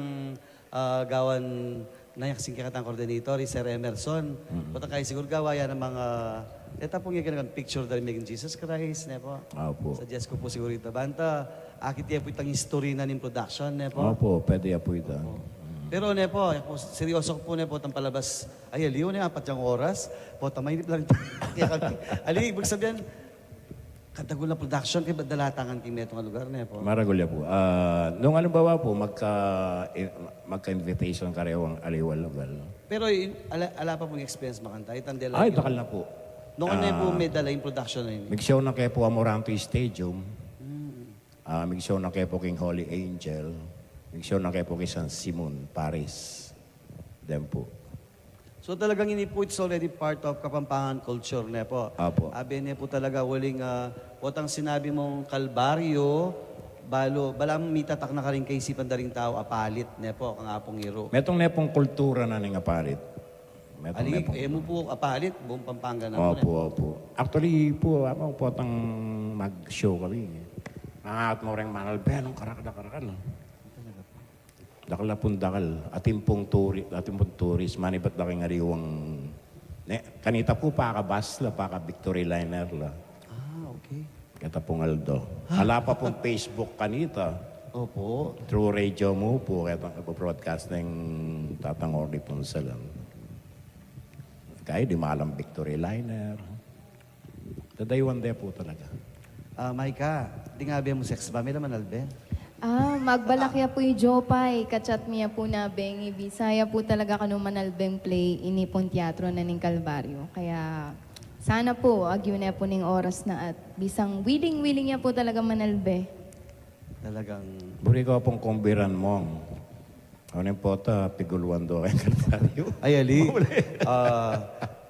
S3: gawan na yaksing kikatang coordinator, Sir Emerson. Punta kayo siguro gawaya ng mga, eta pong yung picture dahil may Jesus Christ, ne po.
S1: Opo.
S3: Suggest ko po siguro ito. Banta, akit yan po itang history na ng production, ne po.
S1: Opo, pwede po ito.
S3: Pero ne po, seryoso ko po ne po itang palabas. Ay, aliw na 4 yung oras. Po, tamayinip lang. Kaya kami, aliw, ibig sabihin, katagol na production, kaya dalatangan kami itong lugar ne po.
S1: Maragulya po. Nung alimbawa po, magka-invitation ka rewang aliwal-lugal.
S3: Pero ala pa pong experience makanta. Itandela
S1: Ay, dakal na po.
S3: Noon na po may dala yung production na yun.
S1: Mag-show na kayo po Amoranto Stadium. Mag-show na kayo po King Holy Angel. Mag-show na kayo po kay San Simon, Paris. Then po.
S3: So talagang ini po, it's already part of Kapampangan culture na po.
S1: Apo.
S3: Abi niya po talaga waling, potang sinabi mong kalbaryo, balam mitatak na ka rin kaisipan da rin tao, apalit na po, kang apong iro.
S1: Metong nepong kultura na ng apalit.
S3: Alig, mo po apalit, buong Pampanga na po.
S1: Opo, opo. Actually po, ako po tang mag-show kami. Nangat mo rin manalbe, anong karakal. Dakal na pong dakal. Ating pong tourist, manibat na kayong ariwang... Kanita po, paka-bus la, paka-Victory Liner la.
S3: Okay.
S1: Kata pong Aldo. Hala pa pong Facebook kanita.
S3: Opo.
S1: Through radio mo po, kaya broadcast ng Tatang Orly Punsalan. Kaya di malam Victory Liner. Dadaywan de po talaga.
S3: Maika, di nga mo sex ba? May naman albe?
S7: Magbalakya po yung Jopay, kachat niya po na Bengi Bisaya po talaga kanu manalbeng play inipon teatro na ning Calvario. Kaya sana po, agyo na po ning oras na at bisang willing niya po talaga manalbe.
S3: Talagang...
S1: Buri ko pong kumbiran mo. Ano yung pota, piguluan do kayong Calvario.
S3: Ay, Ali.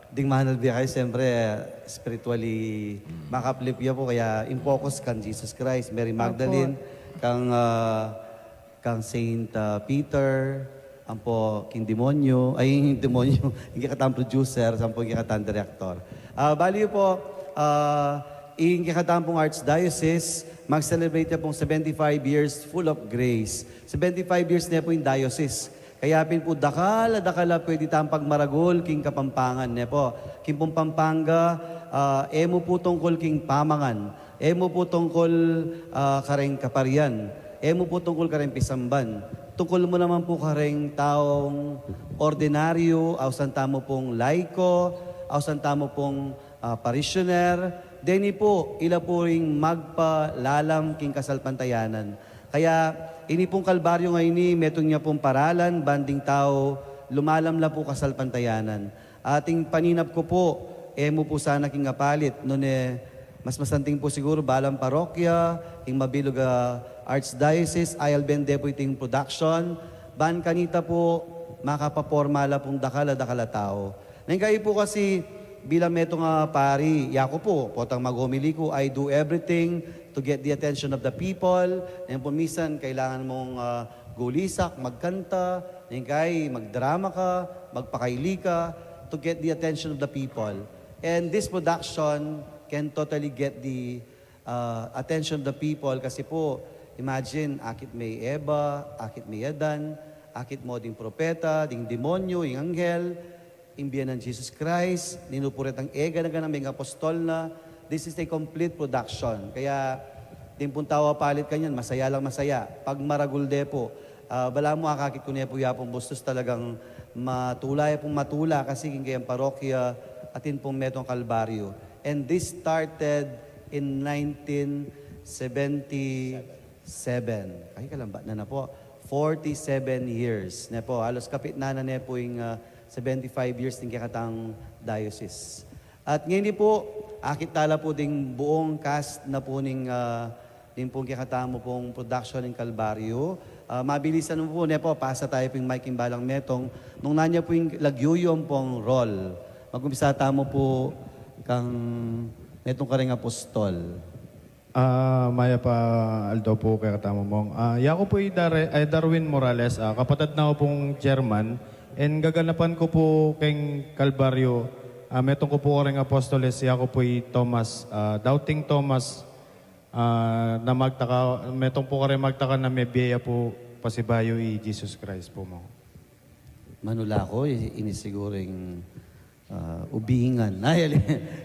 S3: Ding manal biya kayo, siyempre, spiritually makaplipya po. Kaya in focus kan Jesus Christ, Mary Magdalene, kang Saint Peter, ang po king demonyo, ay demonyo, hindi katang producer, ang po hindi katang director. Bali po, yung kikatang pong Archdiocese, mag-celebrate na pong 75 years full of grace. 75 years na po yung diocese. Kaya pin po dakala pwede tayong pagmaragol king Kapampangan ne po. King pong Pampanga, emo po tungkol king Pamangan. Emo po tungkol kareng Kaparian. mo po tungkol ka rin pisamban. Tungkol mo naman po ka rin taong ordinaryo, ausan tamo pong laiko, ausan tamo pong parishioner, deni po, ila po ring magpalalam king kasalpantayanan. Kaya, ini pong kalbaryo ngayon ni, metong niya pong paralan, banding tao, lumalam la po kasalpantayanan. Ating paninap ko po, mo po sana king apalit, nun mas masanting po siguro balang parokya, king mabilog Archdiocese, ayal bende po iting production, ban kanita po, makapapormala pong dakala tao. Nanggayi po kasi, bilang metong pari, yako po, potang maghumili ko, I do everything to get the attention of the people. Ngayon po minsan, kailangan mong gulisak, magkanta, ngayon magdrama ka, magpakaili ka, to get the attention of the people. And this production can totally get the attention of the people kasi po, imagine, akit may Eva, akit may Adan, akit mo ding propeta, ding demonyo, yung anghel, imbiyan ng Jesus Christ, ninupurit ang ega na ganang may apostol na. This is a complete production. Kaya, din pong tawa palit kanyan, masaya lang masaya. Pag maragulde po, bala mo akakit ko niya po yapong bustos talagang matulay pong matula kasi kayang parokya atin pong metong kalbaryo. And this started in 1977. Ay kalamba na po. 47 years. Na po, halos kapit na po yung 75 years ng kakatang diocese. At ngayon po, akit tala po ding buong cast na po ning din pong kakatamo pong production ng Kalbaryo. Mabilisan po po, pasa tayo pong Mike Balang Metong. Nung nanya po yung lagyuyong pong role, mag-umpisa tamo po kang Metong Karing Apostol.
S8: Maya pa Aldo po kaya katama mong. Yako po Darwin Morales, kapatid na ko pong German. And gaganapan ko po kay Kalbaryo, metong ko po ring apostoles, yako po Thomas, Doubting Thomas, na magtaka, metong po rin magtaka na may biyaya po pasibayo Jesus Christ po mo.
S3: Manula ko, inisiguring ubingan. Ay,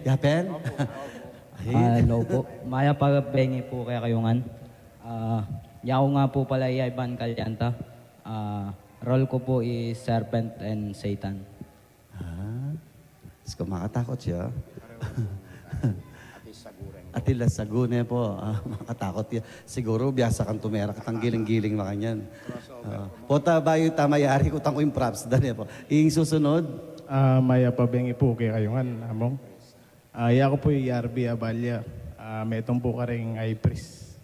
S3: yapen?
S6: Hello po. Maya pa bengi po kaya kayungan. Yako nga po pala Ivan Calyanta. Role ko po is Serpent and Satan.
S3: Mas kumakatakot siya. Atila Sagune po. Makatakot yan. Siguro, biyasa kang tumera. Katang giling-giling makanyan. Pota bayo tamayari ko tang yung props. Dali po. Iyong susunod.
S8: Maya pa bengi po kaya kayungan, among. Yako po Yarbi Abalya, metong po ka ring ay priest.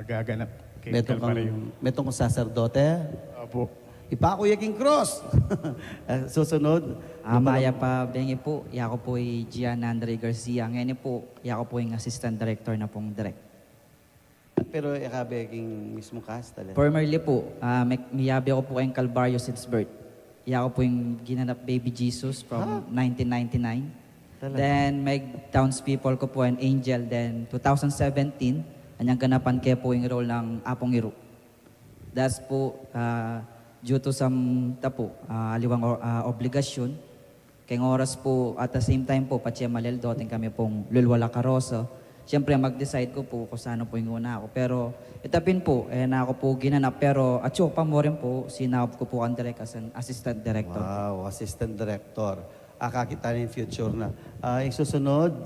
S8: Gaganap kay Kalbaryo.
S3: Metong kong saserdote.
S8: Opo.
S3: Ipako yaking cross. Susunod.
S9: Maya pa bengi po, yako po ay Gian Andre Garcia. Ngayon po, yako po yung assistant director na pong direct.
S3: Pero ikabe king mismo cast.
S9: Formerly po, miyabi ako po kayong Calvario since birth. Yako po yung ginanap baby Jesus from 1999. Then, may townspeople ko po an angel. Then, 2017, anyang ganapan kaya po yung role ng Apong Iru. That's po, due to some tapo, aliwang obligasyon. Kaya oras po, at the same time po, patsi malel doting kami pong lulwala karoso. Siyempre, mag-decide ko po kung saan po yung una ako. Pero, itapin po, na ako po ginanap. Pero, at syo, pa mo rin po, sinawap ko po ang direct as an assistant director.
S3: Wow, assistant director. Kakita na yung future na. Yung susunod.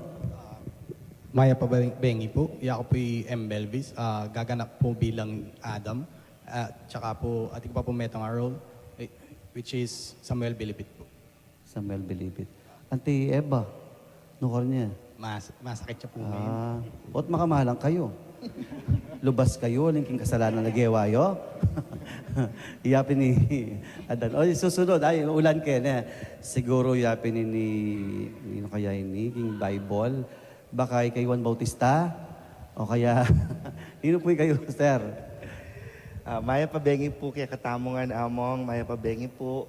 S10: Maya pa bengi po. Yako po M. Belvis. Gaganap po bilang Adam. Tsaka po, ating pa po metong role, which is Samuel Bilibid po.
S3: Samuel Bilibid. Auntie Eva. Nukor niya.
S10: Masakit siya po ngayon.
S3: Ba't makamahalang kayo? Lubas kayo, lingking kasalanan na gewayo. Iyapin ni Adan. O, susunod, ay, ulan kayo na. Siguro iyapin ni kaya ini, king Bible. Baka kay Juan Bautista? O kaya, nino po kayo, sir?
S11: Maya pabengi po kaya katamongan among, maya pabengi po.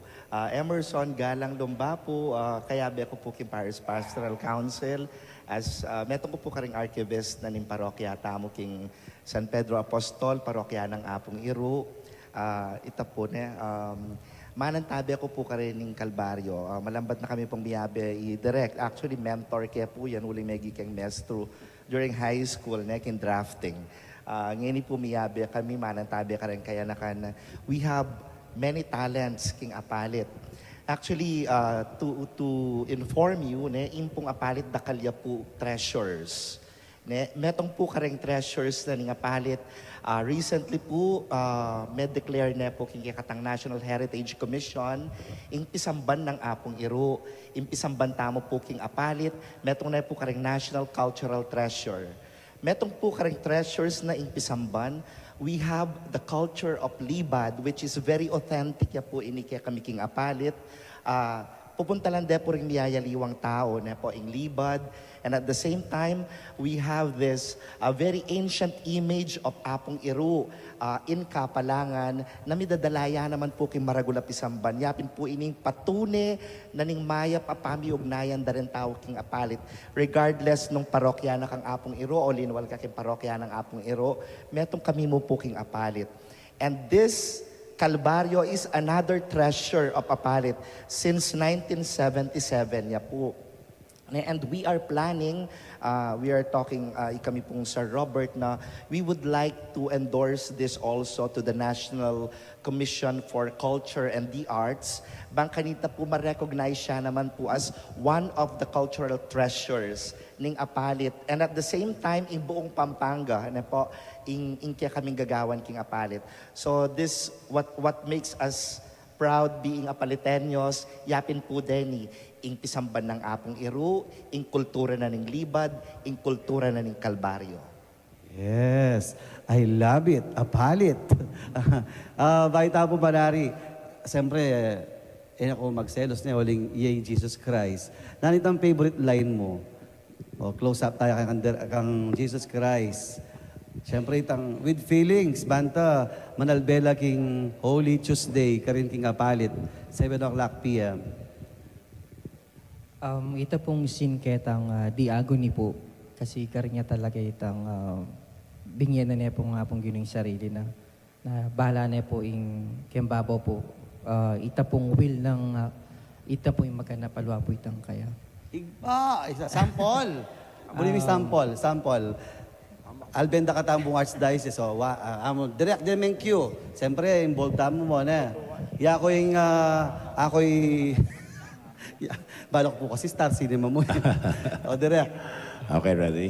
S11: Emerson Galang Lumba po, kaya be ko po king Paris Pastoral Council. As metong ko po karing archivist na ning parokya tamo king San Pedro Apostol, parokya ng Apong Iru. Ita po ne, manantabi ako po karin ning Kalbaryo. Malambat na kami pong biyabe i-direct. Actually, mentor kaya po yan, uling may gikeng mestro during high school, king drafting. Ngayon po miyabi kami, manantabi ka rin kaya nakan. We have many talents, King Apalit. Actually, to inform you, impong Apalit dakalya po treasures. Metong po kareng treasures na nga palit. Recently po, may declare na po katang National Heritage Commission, impisamban ng Apong Iro, impisamban tamo po king Apalit, metong na po kareng National Cultural Treasure. Metong po kareng treasures na impisamban, we have the culture of Libad, which is very authentic ya po ini kaya kami king Apalit. Pupunta lang de po rin niyayaliwang tao na po ing Libad. And at the same time, we have this very ancient image of Apong Iro in Kapalangan na midadalaya naman po kay Maragula Pisamban. Yapin po ining patune na ning mayap apami ugnayan da rin tao king Apalit. Regardless nung parokya na kang Apong Iro o linwal ka king parokya ng Apong Iro, metong kami mo po king Apalit. And this Kalbaryo is another treasure of Apalit since 1977 ya po. And we are planning, we are talking, kami pong Sir Robert, na we would like to endorse this also to the National Commission for Culture and the Arts. Bang kanita po ma-recognize siya naman po as one of the cultural treasures ning Apalit. And at the same time, in buong Pampanga, na po, in kaya kaming gagawan king Apalit. So this, what makes us proud being Apaliteños, yapin po Denny, ing pisamban ng Apong Iro, ing kultura na ning Libad, ing kultura na ning Kalbaryo.
S3: Yes, I love it. Apalit. Baita po Banari. Siyempre, ako magselos na uling Yay Jesus Christ. Nanit ang favorite line mo. O, close up tayo kang Jesus Christ. Siyempre, itang with feelings, banta, manalbela king Holy Tuesday, karin king Apalit, 7 o'clock p.m.
S6: Ito pong sinketang di agony po. Kasi karinya talaga itang bingyan na niya po nga pong gining sarili na bala na po ing kembabo po. Ita pong will ng ita po yung magkanapalwa po itang kaya.
S3: Igba! Sample! Muli sample. Albenda ka tambong Archdiocese, so, direct din men Q. Siyempre, involved mo na. Ako'y balok po kasi Star Cinema mo. O, direct.
S1: Okay, ready?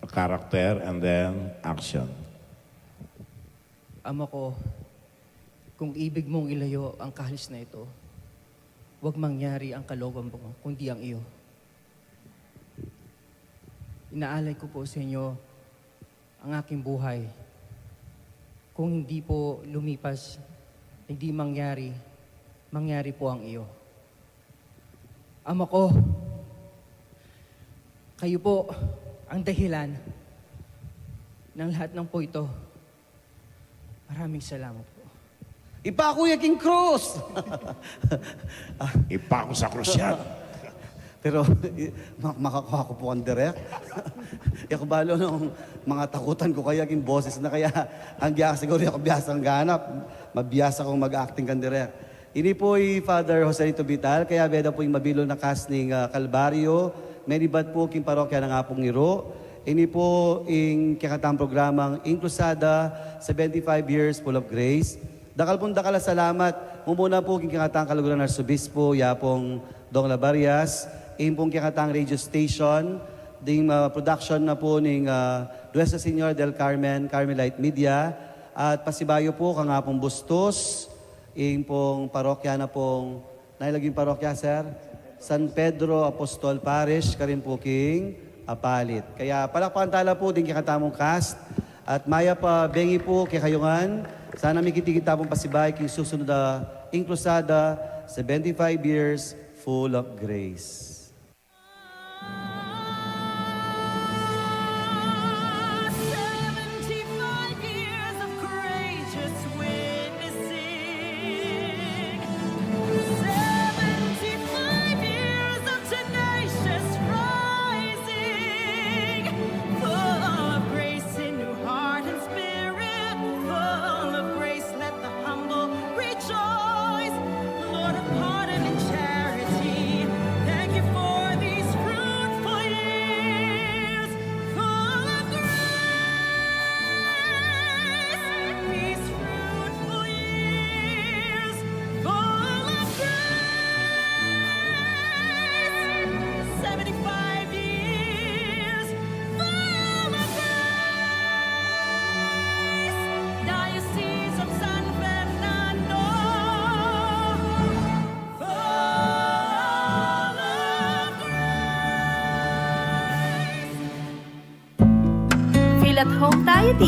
S1: Character and then action.
S6: Ama ko, kung ibig mong ilayo ang kahalis na ito, huwag mangyari ang kalooban mo, kundi ang iyo. Inaalay ko po sa inyo ang aking buhay. Kung hindi po lumipas, hindi mangyari po ang iyo. Ama ko, kayo po ang dahilan ng lahat ng po ito. Maraming salamat po.
S3: Ipako yung cross!
S1: Ipako sa krus yan.
S3: Pero makakuha ko po ang direct. Ako balo nung mga takutan ko kaya yung boses na kaya ang giyak siguro ako biyasa ang ganap. Mabiyasa kong mag-acting kan direct. Ini po Father Joselito Vital, kaya beda po yung mabilo na cast ng Kalbaryo. Menibad po king parokya ng Apong Iro. Ini po yung kakatang programang Inclusada, 75 Years Full of Grace. Dakal pong dakala salamat. Mumuna po king kakatang kaluguran ng Arzobispo, Yapong Dong Labarias. Impong kakatang radio station. Ding production na po ng Nuestra Señora del Carmen, Carmelite Media. At pasibayo po kang Apong Bustos. Impong parokya na pong, nailaging parokya, sir? San Pedro Apostol Parish, karin po king Apalit. Kaya palakpakan tala po din kakatamong cast. At maya pa bengi po kay kayungan. Sana may kitikita pong pasibay king susunod na Inclusada, 75 years full of grace.
S2: 75 years of courageous witnessing. 75 years of tenacious rising. Full of grace in your heart and spirit. Full of grace, let the humble rejoice. Lord of pardon and charity, thank you at home tayo dito.